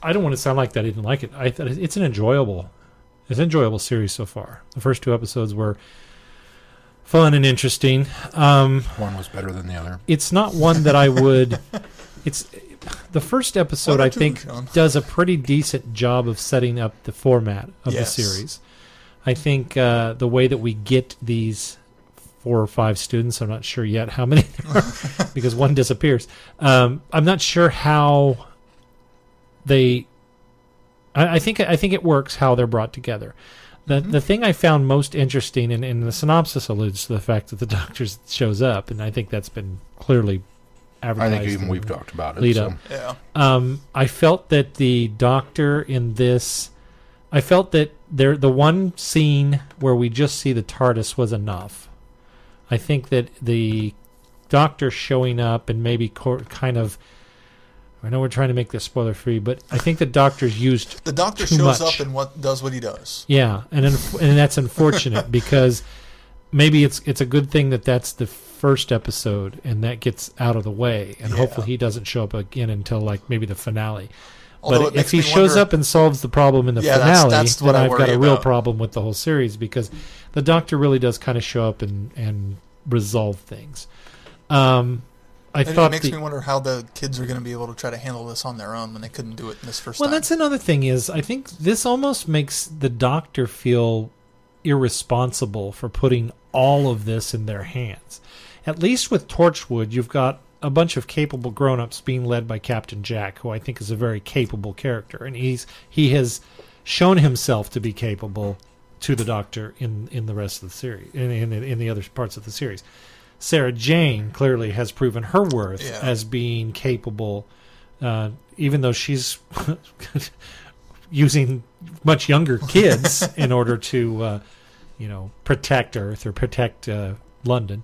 I don't want to sound like that I didn't like it. I thought it's an enjoyable series so far. The first 2 episodes were fun and interesting. One was better than the other. It's not one that I would. It's the first episode. One or I two, think Sean. does a pretty decent job of setting up the format of Yes. the series. I think the way that we get these 4 or 5 students, I'm not sure yet how many there are because one disappears. I'm not sure how they. I think it works how they're brought together. The thing I found most interesting, and the synopsis alludes to the fact that the Doctor shows up, and I think that's been clearly advertised. I think even and we've talked about it. lead so. up. Yeah. I felt that the Doctor in this, I felt that the one scene where we just see the TARDIS was enough. I think that the Doctor showing up and maybe kind of, I know we're trying to make this spoiler free, but I think the Doctor's used The Doctor too shows much. up and does what he does. Yeah, and that's unfortunate because maybe it's a good thing that that's the first episode and that gets out of the way, and Yeah. hopefully he doesn't show up again until like maybe the finale. Although But it makes if he me shows wonder- up and solves the problem in the Yeah, that's- finale, that's what then I I've got worry a real about. problem with the whole series because the Doctor really does kind of show up and resolve things. I And it thought makes me wonder how the kids are going to be able to try to handle this on their own when they couldn't do it in this first Well, time. that's another thing is I think this almost makes the Doctor feel irresponsible for putting all of this in their hands. At least with Torchwood, you've got a bunch of capable grown-ups being led by Captain Jack, who I think is a very capable character, and he has shown himself to be capable to the Doctor in the rest of the series, in the other parts of the series. Sarah Jane clearly has proven her worth Yeah. as being capable, even though she's using much younger kids in order to, protect Earth or protect London.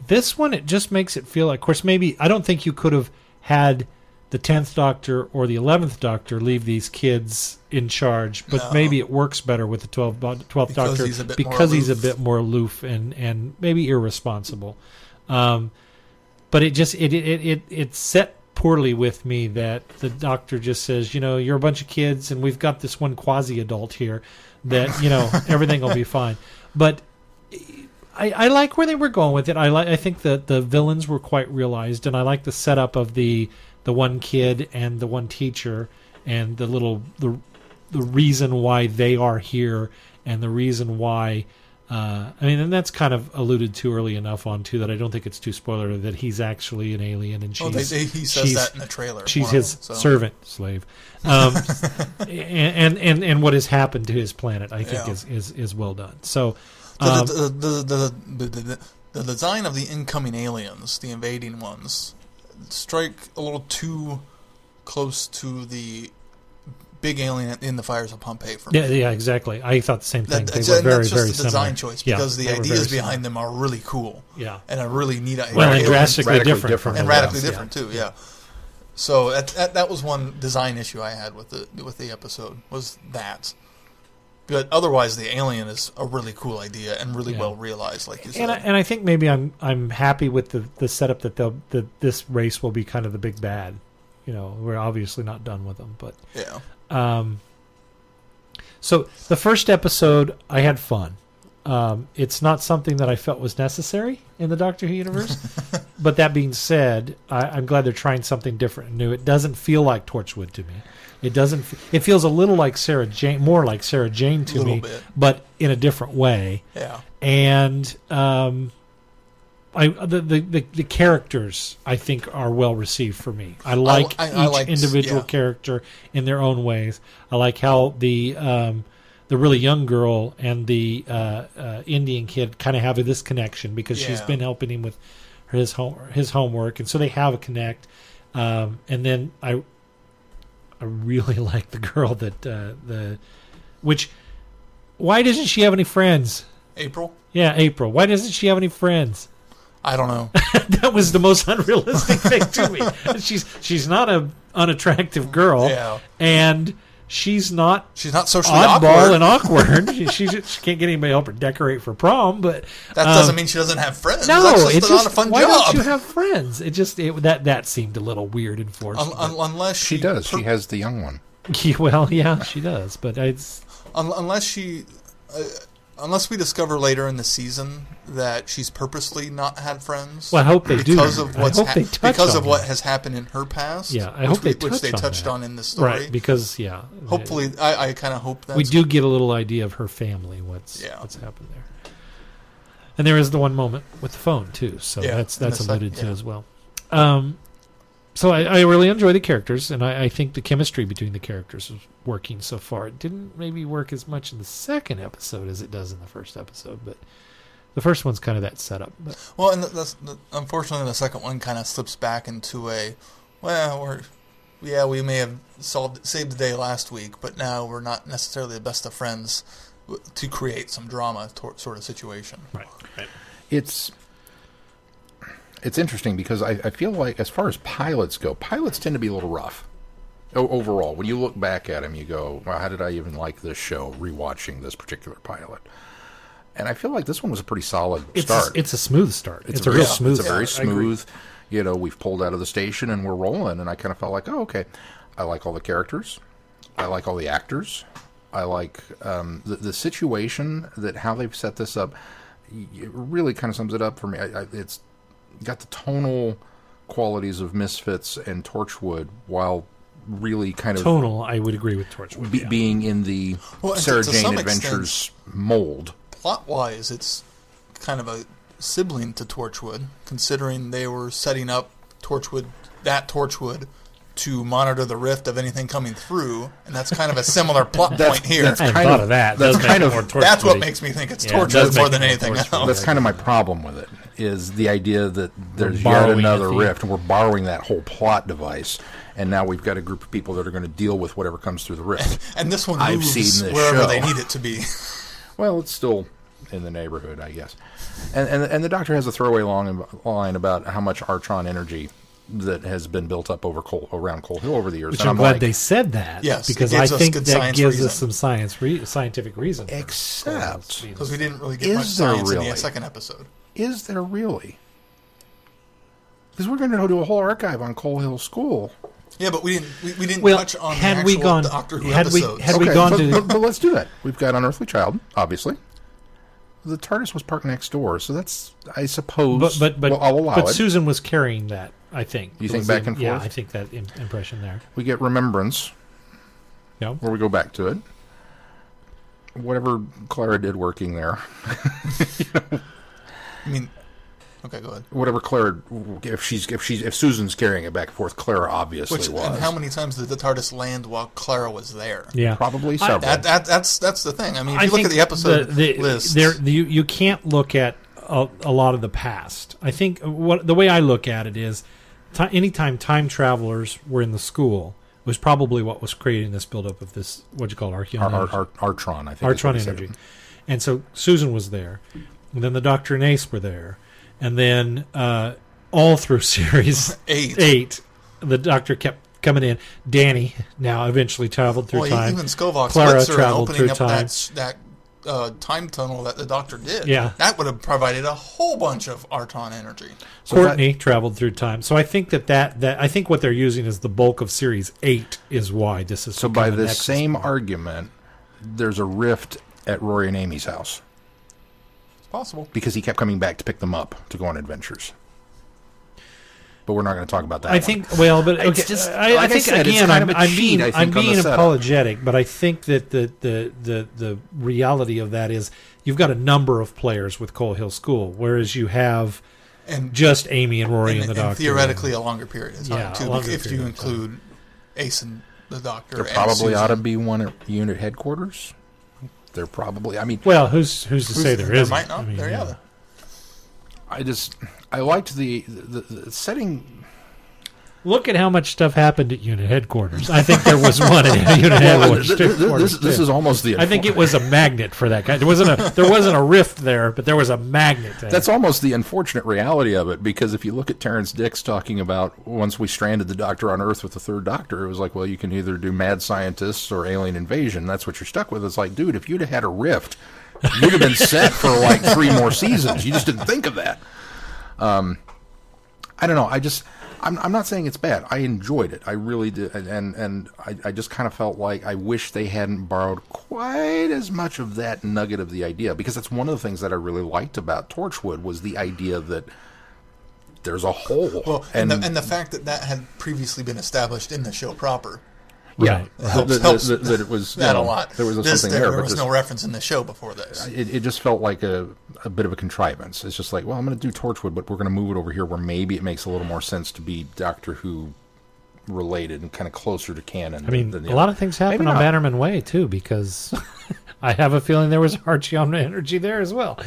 This one, it just makes it feel like, of course, maybe, I don't think you could have had the 10th Doctor or the 11th Doctor leave these kids in charge, but No. maybe it works better with the 12th Doctor he's a bit more because he's a aloof. bit more aloof and maybe irresponsible. But it just, it set poorly with me that the Doctor just says, you're a bunch of kids and we've got this one quasi-adult here that, everything will be fine. But I like where they were going with it. I think that the villains were quite realized, and I like the setup of the one kid and the one teacher, and the reason why they are here, and the reason why. And that's kind of alluded to early enough on too that I don't think it's too spoiler that he's actually an alien, and he says that in the trailer. She's One of his them, so. servant slave, and what has happened to his planet, I think, is well done. So. The design of the incoming aliens, the invading ones, strike a little too close to the big alien in the Fires of Pompeii for me. Yeah, exactly. I thought the same thing. They That's were very, just very a design similar. choice Yeah, because the they were ideas very behind them are really cool. Yeah. And a really neat idea. Well, and Aliens- drastically different. and from radically the rest. different too. Yeah. So that was one design issue I had with the episode was that. But otherwise, the alien is a really cool idea and really well realized, like you said. And I think maybe I'm happy with the setup that this race will be kind of the big bad. We're obviously not done with them, but Yeah. So the first episode, I had fun. It's not something that I felt was necessary in the Doctor Who universe. But that being said, I'm glad they're trying something different and new. It doesn't feel like Torchwood to me. It doesn't. It feels a little like Sarah Jane, more like Sarah Jane to me, bit. but in a different way. Yeah. And the characters I think are well received for me. I like I each liked- individual yeah. character in their own ways. I like how the really young girl and the Indian kid kind of have this connection because she's Yeah. been helping him with his homework, and so they have a connect. And then I really like the girl that why doesn't she have any friends? April? Yeah, April. Why doesn't she have any friends? I don't know. That was the most unrealistic thing to me. She's not an unattractive girl, Yeah. and she's not She's not socially oddball awkward. and awkward. she can't get anybody to help her decorate for prom, but That doesn't mean she doesn't have friends. no, That's just it's not just a fun why job. don't you have friends? That seemed a little weird and forced. Unless She does. She has the young one. Well, yeah, she does, but it's unless we discover later in the season that she's purposely not had friends. Well, I hope they do. because of I what's hope they touch because on of what that. has happened in her past. Yeah, I hope they which they touch on touched that. on in this story. right because Hopefully, I kind of hope that we do get a little idea of her family, what's happened there. And there is the one moment with the phone too, so Yeah, that's in the alluded second, to as well. So I really enjoy the characters, and I think the chemistry between the characters is working so far. It didn't maybe work as much in the second episode as it does in the first episode, but The first one's kind of that setup. But. Well, and unfortunately, the second one kind of slips back into we may have saved the day last week, but now we're not necessarily the best of friends to create some drama sort of situation. Right. It's interesting because I feel like as far as pilots go, pilots tend to be a little rough. Overall, when you look back at them, you go, well, how did I even like this show, rewatching this particular pilot? And I feel like this one was a pretty solid start. It's a smooth start. It's a real smooth It's a very smooth, we've pulled out of the station and we're rolling, and I kind of felt like, oh, okay. I like all the characters. I like all the actors. I like the situation, that how they've set this up. It really kind of sums it up for me. It's got the tonal qualities of Misfits and Torchwood, while really kind of tonal. I would agree with Torchwood being in the Sarah Jane Adventures mold. Plot-wise, it's kind of a sibling to Torchwood, considering they were setting up Torchwood to monitor the rift of anything coming through, and that's kind of a similar plot point here. I hadn't thought of that. That's what makes me think it's Torchwood more than anything else. That's kind of my problem with it, is the idea that there's yet another rift, and we're borrowing that whole plot device, and now we've got a group of people that are going to deal with whatever comes through the rift. And this one moves wherever they need it to be. Well, it's still in the neighborhood, I guess. And the Doctor has a throwaway line about how much Artron energy that has been built up around Coal Hill over the years. Which I'm glad they said that. Yes, because I think that gives us some scientific reason. Except because we didn't really get much science in the second episode. Is there really? Because we're going to do a whole archive on Coal Hill School. Yeah, but we didn't touch on the actual Doctor Who episodes. But let's do that. We've got Unearthly Child, obviously. The TARDIS was parked next door, so that's, I suppose, but I'll allow it. But Susan was carrying that, I think. You think back and forth? Yeah, I think that impression there. We get Remembrance, where we go back to it. Whatever Clara did working there. I mean, okay, go ahead. Whatever Clara, if Susan's carrying it back and forth, Clara obviously was. And how many times did the TARDIS land while Clara was there? Yeah, probably several. That's the thing. I mean, if you look at the episode list, you can't look at a lot of the past. I think the way I look at it is, anytime time travelers were in the school was probably what was creating this buildup of this, what you call Artron, I think. Artron energy. And so Susan was there. And then the Doctor and Ace were there. And then all through series 8, the Doctor kept coming in. Danny now eventually traveled through time. Even Skovok Clara Spitzer traveled opening through up time. that time tunnel that the Doctor did. Yeah. That would have provided a whole bunch of Arton energy. So Courtney traveled through time. So I think that I think what they're using is the bulk of series 8 is why this is. So by this same argument, there's a rift at Rory and Amy's house. Possible. Because he kept coming back to pick them up to go on adventures. But we're not going to talk about that. I think, well, but okay. I think again, I'm being apologetic, but I think that the reality of that is you've got a number of players with Coal Hill School, whereas you have just Amy and Rory and the Doctor. And theoretically, a longer period of time, too, if you include Ace and the Doctor. There probably ought to be one at unit headquarters. They're probably, I mean... Well, who's to say there isn't? There might not. I liked the setting... Look at how much stuff happened at unit headquarters. I think there was one at unit headquarters. This is almost the... I think it was a magnet for that guy. There wasn't a rift there, but there was a magnet there. That's almost the unfortunate reality of it, because if you look at Terrence Dicks talking about once we stranded the Doctor on Earth with the third Doctor, it was like, well, you can either do mad scientists or alien invasion. That's what you're stuck with. It's like, dude, if you'd have had a rift, you'd have been set for like 3 more seasons. You just didn't think of that. I don't know. I'm not saying it's bad. I enjoyed it. I really did. And I just kind of felt like I wish they hadn't borrowed quite as much of that nugget of the idea, because that's one of the things that I really liked about Torchwood was the idea that there's a hole. Well, and the fact that had previously been established in the show proper. Yeah, helps that it was that a lot. There was something there. There was no reference in the show before this. It just felt like a bit of a contrivance. It's just like, well, I'm going to do Torchwood, but we're going to move it over here where maybe it makes a little more sense to be Doctor Who related and kind of closer to canon. I mean, a lot of things happen on Bannerman Way too, because I have a feeling there was Archie energy there as well.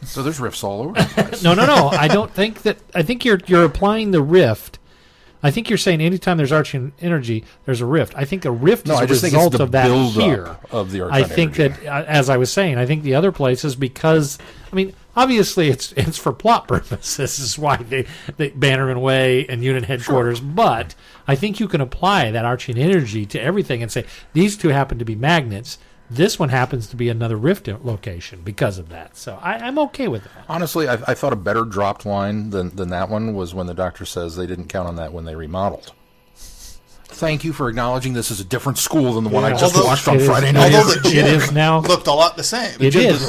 So there's rifts all over the place. No. I don't think that. I think you're applying the rift. I think you're saying anytime there's arcane energy, there's a rift. I think a rift is a result of that here. Of the I think energy. that, as I was saying, I think the other places, because, I mean, obviously it's for plot purposes. This is why they Bannerman Way and unit headquarters. Sure. But I think you can apply that arcane energy to everything and say, these two happen to be magnets. This one happens to be another rift location because of that. So I'm okay with that. Honestly, I thought a better dropped line than that one was when the doctor says they didn't count on that when they remodeled. Thank you for acknowledging this is a different school than the one I just watched on Friday night. Although the gym it is now looked a lot the same. It did.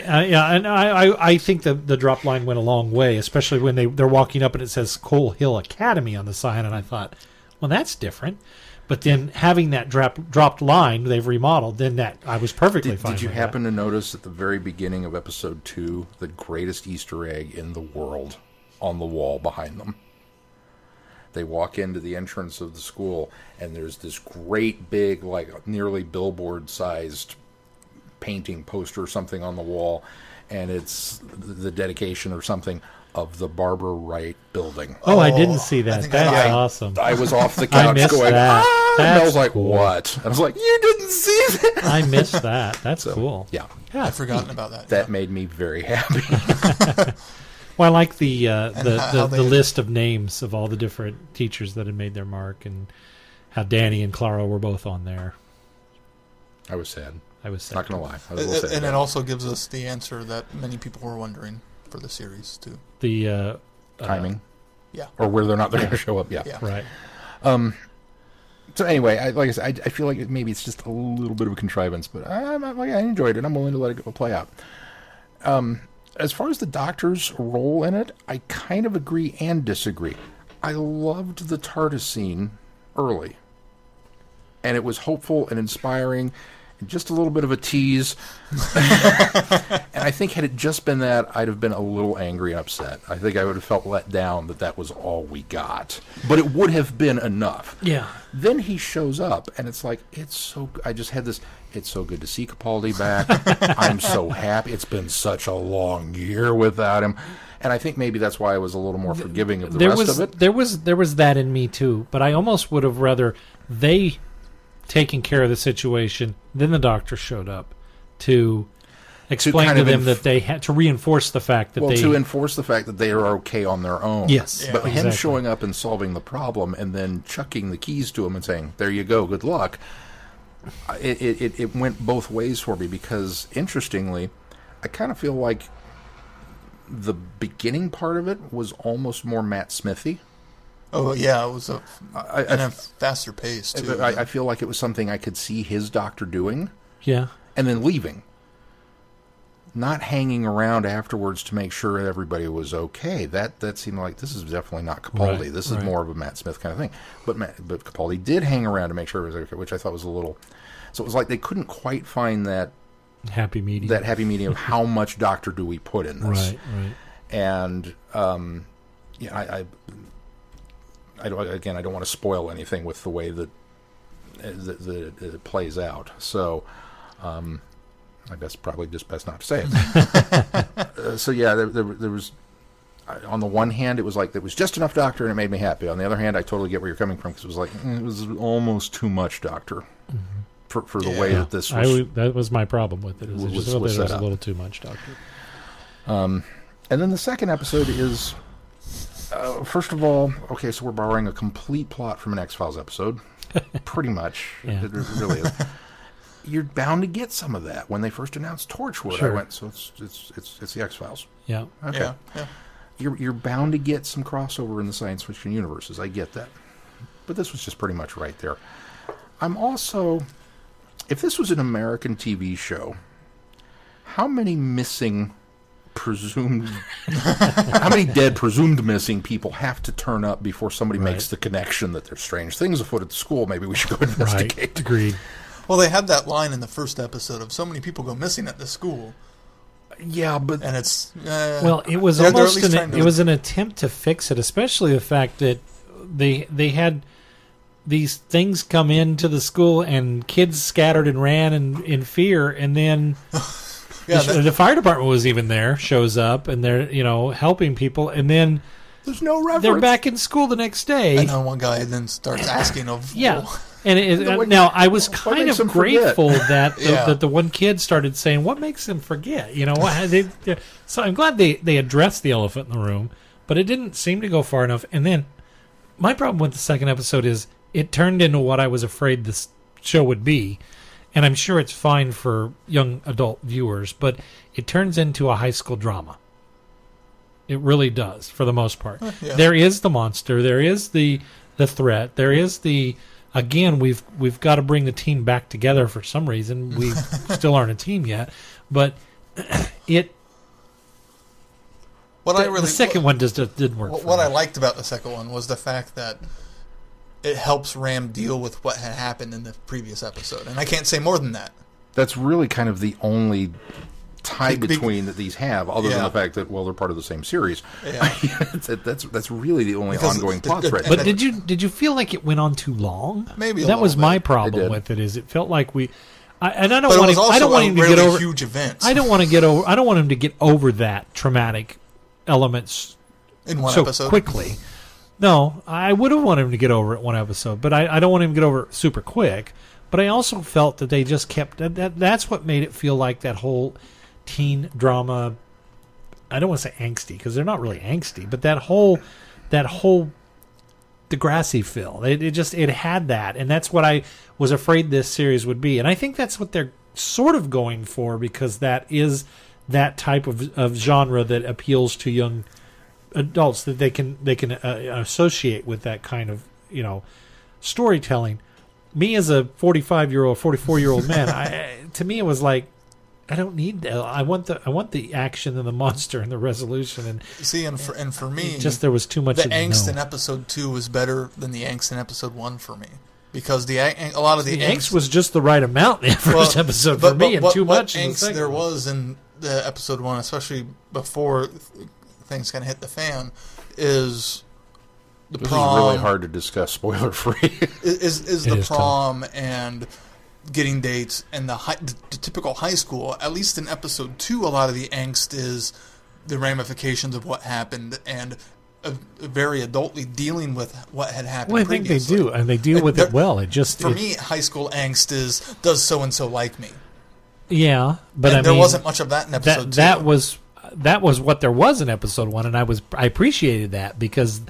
Yeah, and I think the drop line went a long way, especially when they're walking up and it says Coal Hill Academy on the sign, and I thought, well, that's different. But then having that dropped line, they've remodeled, then that I was perfectly fine with Did you that. happen to notice at the very beginning of episode 2 the greatest Easter egg in the world on the wall behind them? They walk into the entrance of the school, and there's this great big, like nearly billboard-sized painting poster or something on the wall, and it's the dedication or something of the Barbara Wright building. Oh, I didn't see that. That's awesome. I was off the couch going, that. And I was like, cool. What? I was like, you didn't see that? I missed that. That's cool. Yeah. I'd forgotten about that. That made me very happy. Well, I like the list of names of all the different teachers that had made their mark, and how Danny and Clara were both on there. I was sad. Not going to lie. I was a little sad. And it also gives us the answer that many people were wondering for the series, too. The timing. Yeah. Or whether or not they're going to show up. Yeah. Right. So anyway, like I said, I feel like maybe it's just a little bit of a contrivance, but I enjoyed it. I'm willing to let it play out. As far as the Doctor's role in it, I kind of agree and disagree. I loved the TARDIS scene early, and it was hopeful and inspiring, and just a little bit of a tease. And I think had it just been that, I'd have been a little angry and upset. I think I would have felt let down that was all we got. But it would have been enough. Yeah. Then he shows up, and it's like, I just had this, it's so good to see Capaldi back. I'm so happy. It's been such a long year without him. And I think maybe that's why I was a little more forgiving of the rest of it. There was that in me, too. But I almost would have rather they taken care of the situation, then the Doctor showed up to explain to them that they had to reinforce the fact that to enforce the fact that they are okay on their own. Yes. Yeah. But him showing up and solving the problem and then chucking the keys to him and saying, there you go, good luck, it went both ways for me, because interestingly, I kind of feel like the beginning part of it was almost more Matt Smithy. Oh, yeah, it was a faster pace, too. I feel like it was something I could see his Doctor doing. Yeah. And then leaving. Not hanging around afterwards to make sure everybody was okay. That seemed like this is definitely not Capaldi. Right, this is more of a Matt Smith kind of thing. But Capaldi did hang around to make sure it was okay, which I thought was a little... So it was like they couldn't quite find that happy medium of how much Doctor do we put in this. Right. And, I don't want to spoil anything with the way that it plays out. So, I guess probably just best not to say it. So yeah, there was. On the one hand, it was like there was just enough Doctor, and it made me happy. On the other hand, I totally get where you're coming from, because it was like it was almost too much Doctor for the way that this was. That was my problem with it. It was a little too much Doctor. And then the second episode is. First of all, okay, so we're borrowing a complete plot from an X-Files episode. Pretty much. Yeah. It really is. You're bound to get some of that. When they first announced Torchwood, sure. I went, so it's the X-Files. Yeah. Okay. Yeah. You're bound to get some crossover in the science fiction universes. I get that. But this was just pretty much right there. I'm also... If this was an American TV show, how many missing... how many dead presumed missing people have to turn up before somebody makes the connection that there's strange things afoot at the school? Maybe we should go investigate. Right. Agreed. Well, they had that line in the first episode of so many people go missing at the school. Yeah, but and it's it was almost an attempt to fix it, especially the fact that they had these things come into the school and kids scattered and ran in fear, and then Yeah, The fire department was even there, shows up, and they're, helping people, and then There's no reference. they're back in school the next day. and then one guy then starts asking of Yeah. well, And now I was what kind makes of them forget? grateful that Yeah. that the one kid started saying, "What makes them forget?" So I'm glad they addressed the elephant in the room, but it didn't seem to go far enough. And then my problem with the second episode is it turned into what I was afraid this show would be, and I'm sure it's fine for young adult viewers, but it turns into a high school drama. It really does, for the most part. Yeah. There is the monster. There is the threat. There is the again. We've got to bring the team back together for some reason. We still aren't a team yet, but it. The second one just didn't work. What I liked about the second one was the fact that it helps Ram deal with what had happened in the previous episode, and I can't say more than that. That's really kind of the only tie Big- between that these have, other than Yeah. the fact that they're part of the same series. Yeah. that's really the only Because ongoing the- plot the- thread. But did you feel like it went on too long? Maybe a that was little my bit. problem It did. with it. Is it felt like we, and I don't But it want was him. also I don't want him to really get over. huge events I don't want to get over. I don't want him to get over that traumatic elements in one so episode. quickly. No, I would have wanted him to get over it one episode, but I don't want him to get over it super quick. But I also felt that they just kept that's what made it feel like that whole teen drama. I don't want to say angsty because they're not really angsty, but that whole Degrassi feel. It had that, and that's what I was afraid this series would be. And I think that's what they're sort of going for, because that is that type of genre that appeals to young adults, that they can associate with that kind of storytelling. Me as a 44-year-old man, to me it was like, I don't need that. I want the action and the monster and the resolution, and See, and for me, just there was too much the of angst in episode 2 was better than the angst in episode 1 for me, because a lot of the angst was just the right amount in the first episode for me, and too much in the angst second there one. was in the episode 1, especially before things kind of hit the fan, is the this prom. is really hard to discuss spoiler free. Is It the is tough. prom and getting dates and the typical high school. At least in episode 2, a lot of the angst is the ramifications of what happened and very adultly dealing with what had happened. Well, I think they previously. do, and they deal with it well. It just For me, high school angst is, does so and so like me? yeah, but And I there mean, wasn't much of that in episode 2. that was what there was in episode 1, and I appreciated that, because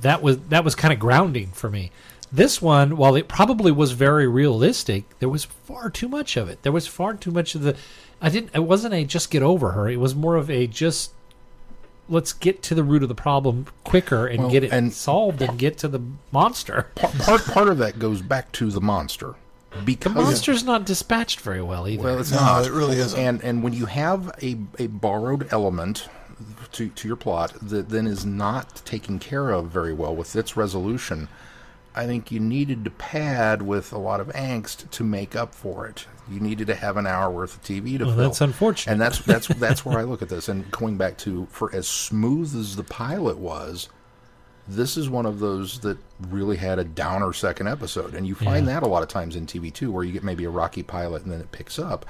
that was kind of grounding for me. This one, while it probably was very realistic, there was far too much of it. There was far too much of it wasn't a just get over her. It was more of a just let's get to the root of the problem quicker and get it solved and get to the monster. Part of that goes back to the monster. Because The monster's not dispatched very well either. Well, it's No, not. it really isn't. And when you have a borrowed element to your plot that then is not taken care of very well with its resolution, I think you needed to pad with a lot of angst to make up for it. You needed to have an hour worth of TV to fill. That's unfortunate. And that's where I look at this. And going back to, for as smooth as the pilot was, this is one of those that really had a downer second episode. And you find that a lot of times in TV too, where you get maybe a rocky pilot and then it picks up.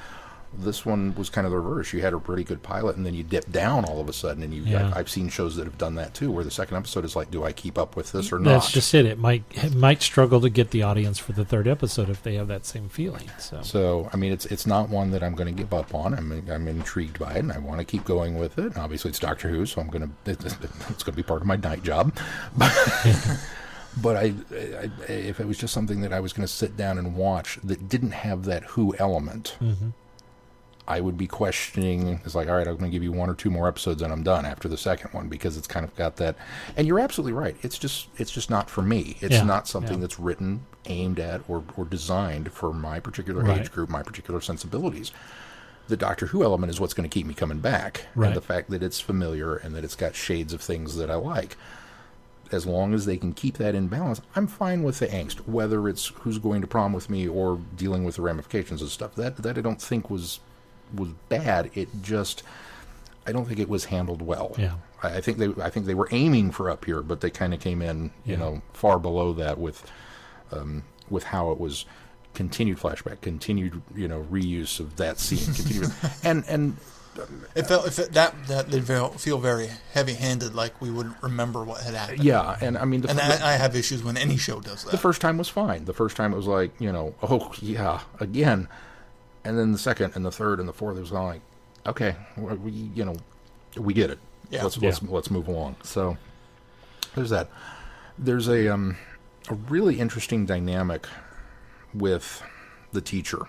This one was kind of the reverse. You had a pretty good pilot, and then you dip down all of a sudden. And I've seen shows that have done that too, where the second episode is like, do I keep up with this or not? That's just it. It might struggle to get the audience for the third episode if they have that same feeling. So I mean, it's not one that I'm going to give up on. I'm intrigued by it, and I want to keep going with it. And obviously, it's Doctor Who, so it's going to be part of my night job. But if it was just something that I was going to sit down and watch that didn't have that Who element. Mm-hmm. I would be questioning. It's like, all right, I'm going to give you 1 or 2 more episodes, and I'm done after the second one, because it's kind of got that. And you're absolutely right. It's just not for me. It's not something that's written, aimed at, or designed for my particular age group, my particular sensibilities. The Doctor Who element is what's going to keep me coming back, and the fact that it's familiar and that it's got shades of things that I like. As long as they can keep that in balance, I'm fine with the angst. Whether it's who's going to prom with me or dealing with the ramifications of stuff, that I don't think was bad. It just, I don't think it was handled well. Yeah. I think they were aiming for up here, but they kind of came in, far below that with how it was continued flashback, continued reuse of that scene, continued, and It felt that did feel very heavy-handed, like we would remember what had happened. yeah, and I mean, I have issues when any show does that. the first time was fine. The first time it was like, oh yeah, again, and then the second and the third and the fourth, it was all like, okay, we get it. Yeah. Let's move along. So there's that. There's a really interesting dynamic with the teacher,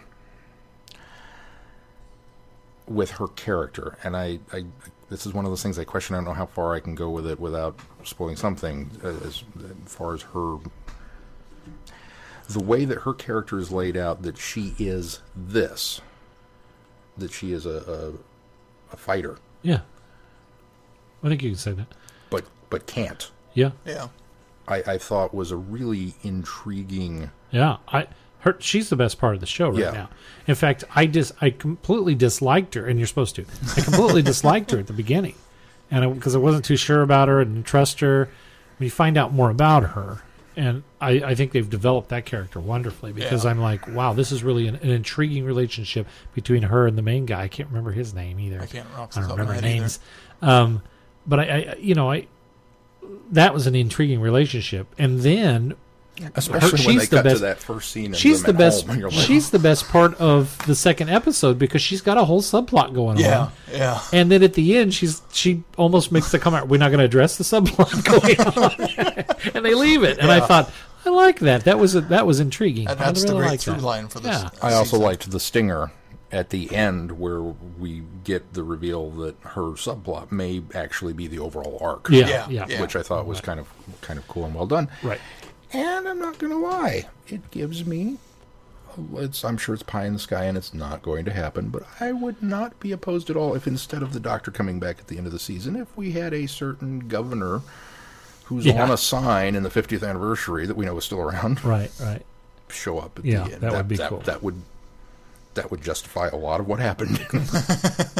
with her character, and I this is one of those things I question. I don't know how far I can go with it without spoiling something, as far as the way that her character is laid out, that she is that she is a fighter, Yeah. I think you can say that. but can't. Yeah. Yeah. I thought was a really intriguing. Yeah. She's the best part of the show right Yeah. now. In fact, I completely disliked her, and you're supposed to. I completely disliked her at the beginning, and because I wasn't too sure about her and didn't trust her. When you find out more about her, and I think they've developed that character wonderfully, because Yeah. I'm like, wow, this is really an intriguing relationship between her and the main guy. I can't remember his name either. I can't I don't remember names. names. But I that was an intriguing relationship, and then. Especially when they cut to that first scene. She's the best. Home, and you're like, She's the best part of the second episode, because she's got a whole subplot going Yeah. on. Yeah. And then at the end, she almost makes the comment, "We're not going to address the subplot going on," and they leave it. And I Yeah. thought, I like that. That was intriguing. And I that's really the great like through that. line for this. Yeah. I also season. liked the stinger at the end, where we get the reveal that her subplot may actually be the overall arc. Yeah. Yeah. Which I thought was kind of cool and well done. Right. And I'm not going to lie, it gives me, I'm sure it's pie in the sky and it's not going to happen, but I would not be opposed at all if, instead of the Doctor coming back at the end of the season, if we had a certain governor who's on a sign in the 50th anniversary that we know is still around, Right. show up at Yeah, the end. that would be cool. That would justify a lot of what happened.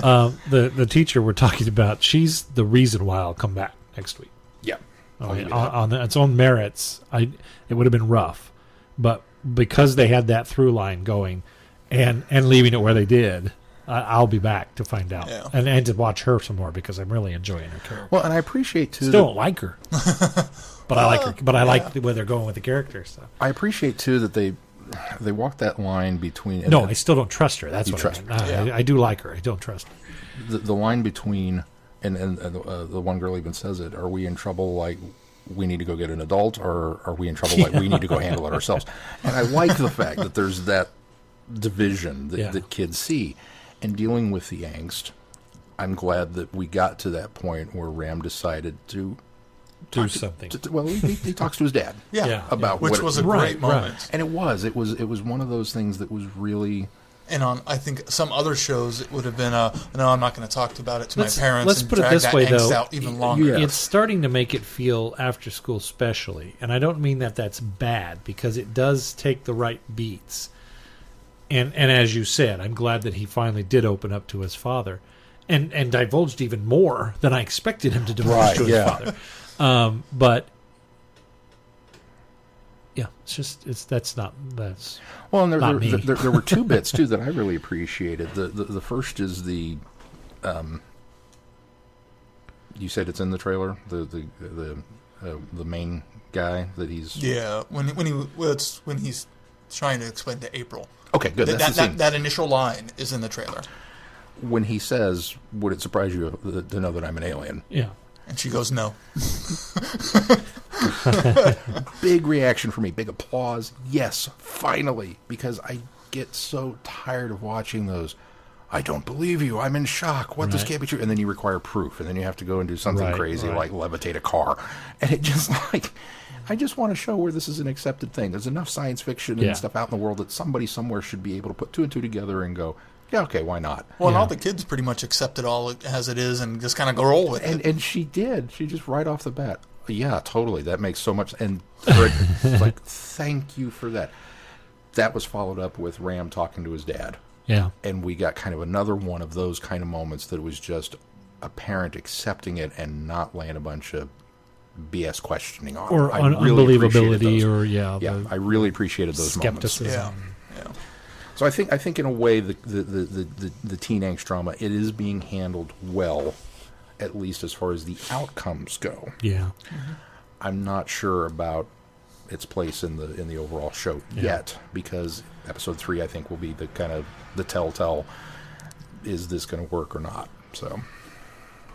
The teacher we're talking about, she's the reason why I'll come back next week. Yeah. Oh, yeah, on its own merits, it would have been rough, but because they had that through line going, and leaving it where they did, I'll be back to find out, Yeah. and to watch her some more, because I'm really enjoying her character. Well, and I appreciate too. Still don't like her, but I like her. But I like where they're going with the character. So I appreciate too that they walk that line between. no, I still don't trust her. That's You what trust I mean. her. I do like her. I don't trust her. the line between, and the one girl even says it, are we in trouble, like we need to go get an adult, or are we in trouble like we need to go handle it ourselves? And I like the fact that there's that division that kids see, and dealing with the angst. I'm glad that we got to that point where Ram decided to Do something. well, he talks to his dad Yeah. about Which what was it, a Right, great moment. and it was one of those things that was really. And on, I think, some other shows, it would have been no, I'm not going to talk about it to Let's- my parents. let's and put it drag this that way, angst though. out even longer. Yeah. It's starting to make it feel after school specially, and I don't mean that that's bad, because it does take the right beats. And as you said, I'm glad that he finally did open up to his father, and divulged even more than I expected him to divulge Right, to his yeah. father. But yeah, that's Well, and Not me. there were two bits too that I really appreciated. The first is you said it's in the trailer. The main guy that he's Yeah, when he's trying to explain to April. okay. Good. That's the scene. That initial line is in the trailer, When he says, "Would it surprise you to know that I'm an alien?" yeah. and she goes, "No." Big reaction for me. Big applause. Yes, finally, because I get so tired of watching those. I don't believe you. I'm in shock. What? This Right. can't be true. And then you require proof, and then you have to go and do something Right, crazy right. like levitate a car. And it just I just want to show where this is an accepted thing. There's enough science fiction Yeah. and stuff out in the world that somebody somewhere should be able to put two and two together and go, yeah, okay, why not? Well, and Yeah. all the kids pretty much accept it all as it is and just kind of go roll with it. And she did. She just right off the bat. Yeah, totally. That makes so much. And it's like, thank you for that. That was followed up with Ram talking to his dad. Yeah. And we got kind of another one of those kind of moments that was just a parent accepting it and not laying a bunch of BS questioning on Or it. I really appreciated unbelievability, those. or Yeah, I really appreciated those moments. skepticism. Yeah. So I think in a way the teen angst drama, it is being handled well, at least as far as the outcomes go. Yeah. I'm not sure about its place in the overall show yet, because episode 3 I think will be the kind of the telltale. Is this going to work or not? So,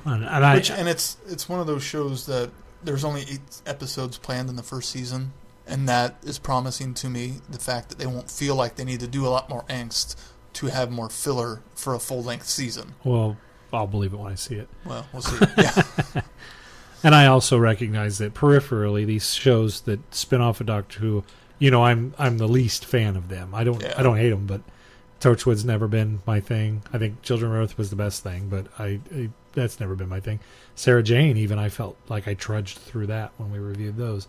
and it's one of those shows that there's only 8 episodes planned in the first season, and that is promising to me. The fact that they won't feel like they need to do a lot more angst to have more filler for a full-length season. Well, I'll believe it when I see it. Well, we'll see. Yeah. And I also recognize that peripherally, these shows that spin off of Doctor Who, I'm the least fan of them. I don't hate them, but Torchwood's never been my thing. I think Children of Earth was the best thing, but I that's never been my thing. Sarah Jane, even, I felt like I trudged through that when we reviewed those.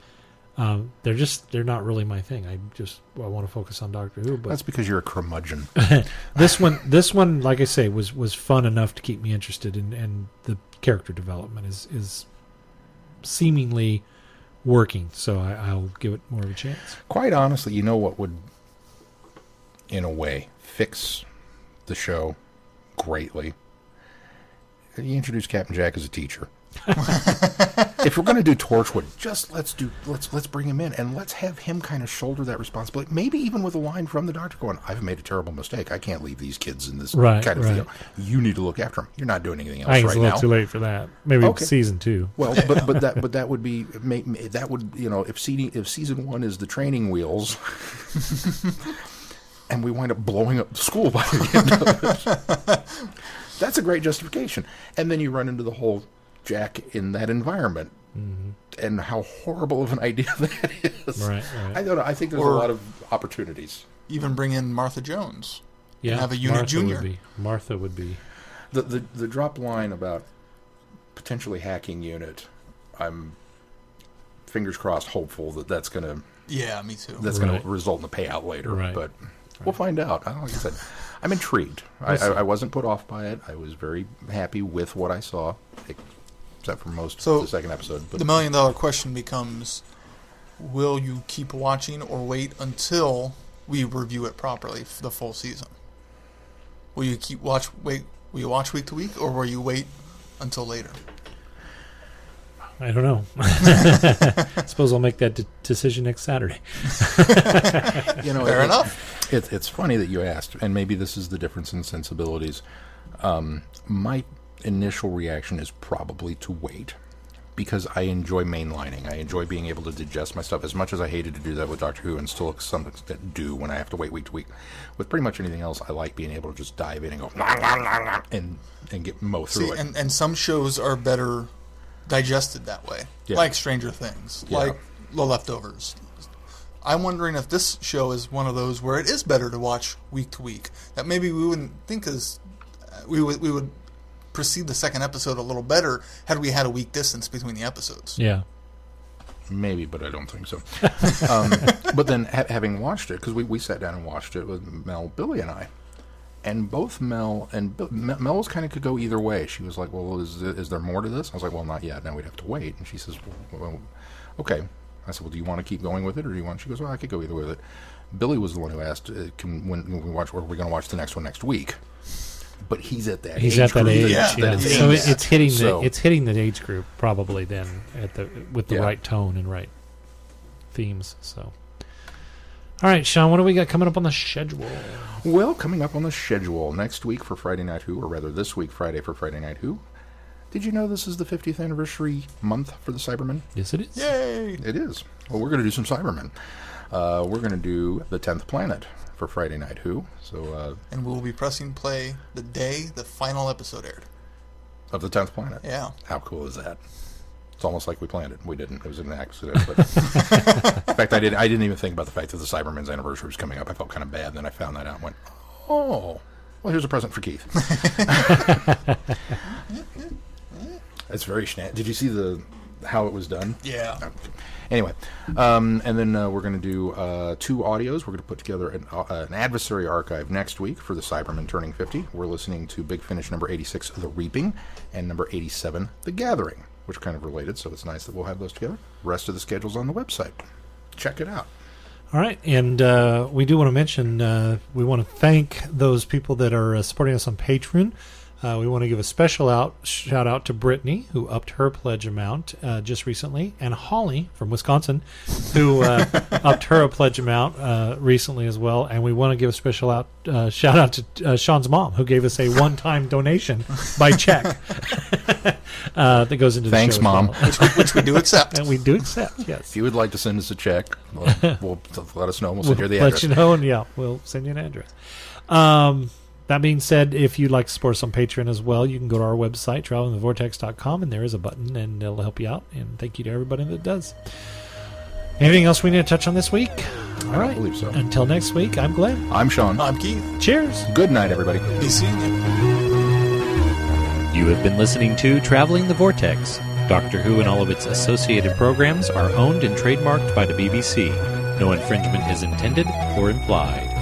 They're not really my thing. I want to focus on Doctor Who. But that's because you're a curmudgeon. This one, like I say, was fun enough to keep me interested, and the character development is seemingly working. So I'll give it more of a chance. Quite honestly, you know what would, in a way, fix the show greatly? You introduce Captain Jack as a teacher. If we're going to do Torchwood, let's bring him in and let's have him kind of shoulder that responsibility. Maybe even with a line from the doctor going, "I've made a terrible mistake. I can't leave these kids in this kind of deal. You need to look after them. You're not doing anything else right now." It's a little too late for that. Maybe season 2. Well, but that would be if season 1 is the training wheels. And we wind up blowing up the school by the end of it. That's a great justification. And then you run into the whole Jack in that environment, and how horrible of an idea that is. Right. I think there's a lot of opportunities. Even bring in Martha Jones. Yeah, and have a unit junior. Martha would be. The drop line about potentially hacking unit. I'm fingers crossed, hopeful that's going to. Yeah, me too. That's going to result in a payout later, but. We'll find out. Like I said, I'm intrigued. I wasn't put off by it. I was very happy with what I saw, except for most of the second episode. But the $1,000,000 question becomes, will you keep watching or wait until we review it properly for the full season? Will you watch week to week, or will you wait until later? I don't know. I suppose I'll make that decision next Saturday. Fair enough. It's funny that you asked, and maybe this is the difference in sensibilities. My initial reaction is probably to wait, because I enjoy mainlining. I enjoy being able to digest my stuff, as much as I hated to do that with Doctor Who, and still to some extent do when I have to wait week to week. With pretty much anything else, I like being able to just dive in and go and get mow through it. And some shows are better digested that way, like Stranger Things, like The Leftovers. I'm wondering if this show is one of those where it is better to watch week to week. That maybe we wouldn't think we would proceed the second episode a little better had we had a week distance between the episodes. Yeah, maybe, but I don't think so. But then having watched it, because we sat down and watched it with Mel, Billy, and I. And both Mel was kind of could go either way. She was like, "Well, is there more to this?" I was like, "Well, not yet. Now we'd have to wait." And she says, "Well, okay." I said, "Well, do you want to keep going with it, or do you want?" She goes, "Well, I could go either way with it." Billy was the one who asked, "When we watch, are we going to watch the next one next week?" But he's at that age. He's at that age. Yeah. So it's hitting the age group probably then with the right tone and right themes. So. All right, Sean, what do we got coming up on the schedule? Well, coming up on the schedule next week for Friday Night Who, or rather this week, Friday for Friday Night Who. Did you know this is the 50th anniversary month for the Cybermen? Yes, it is. Yay! It is. Well, we're going to do some Cybermen. We're going to do the 10th Planet for Friday Night Who. And we'll be pressing play the day the final episode aired. Of the 10th Planet? Yeah. How cool is that? It's almost like we planned it. We didn't. It was an accident. But in fact, I didn't even think about the fact that the Cybermen's anniversary was coming up. I felt kind of bad. And then I found that out and went, oh, well, here's a present for Keith. It's very Did you see how it was done? Yeah. Anyway, and then we're going to do 2 audios. We're going to put together an adversary archive next week for the Cybermen turning 50. We're listening to Big Finish number 86, The Reaping, and number 87, The Gathering, which are kind of related, so it's nice that we'll have those together. The rest of the schedule's on the website. Check it out. All right, and we do want to mention, we want to thank those people that are supporting us on Patreon. We want to give a special shout out to Brittany, who upped her pledge amount just recently, and Holly from Wisconsin, who upped her pledge amount recently as well. And we want to give a special shout out to Sean's mom, who gave us a one-time donation by check that goes into the Thanks, show. Mom. Which we do accept. And we do accept, yes. If you would like to send us a check, we'll let us know. We'll send you the Let address. you know, and yeah, we'll send you an address. That being said, if you'd like to support us on Patreon as well, you can go to our website, travelingthevortex.com, and there is a button, and it'll help you out. And thank you to everybody that does. Anything else we need to touch on this week? All right. I believe so. Until next week, I'm Glenn. I'm Sean. I'm Keith. Cheers. Good night, everybody. Be seeing you. You have been listening to Traveling the Vortex. Doctor Who and all of its associated programs are owned and trademarked by the BBC. No infringement is intended or implied.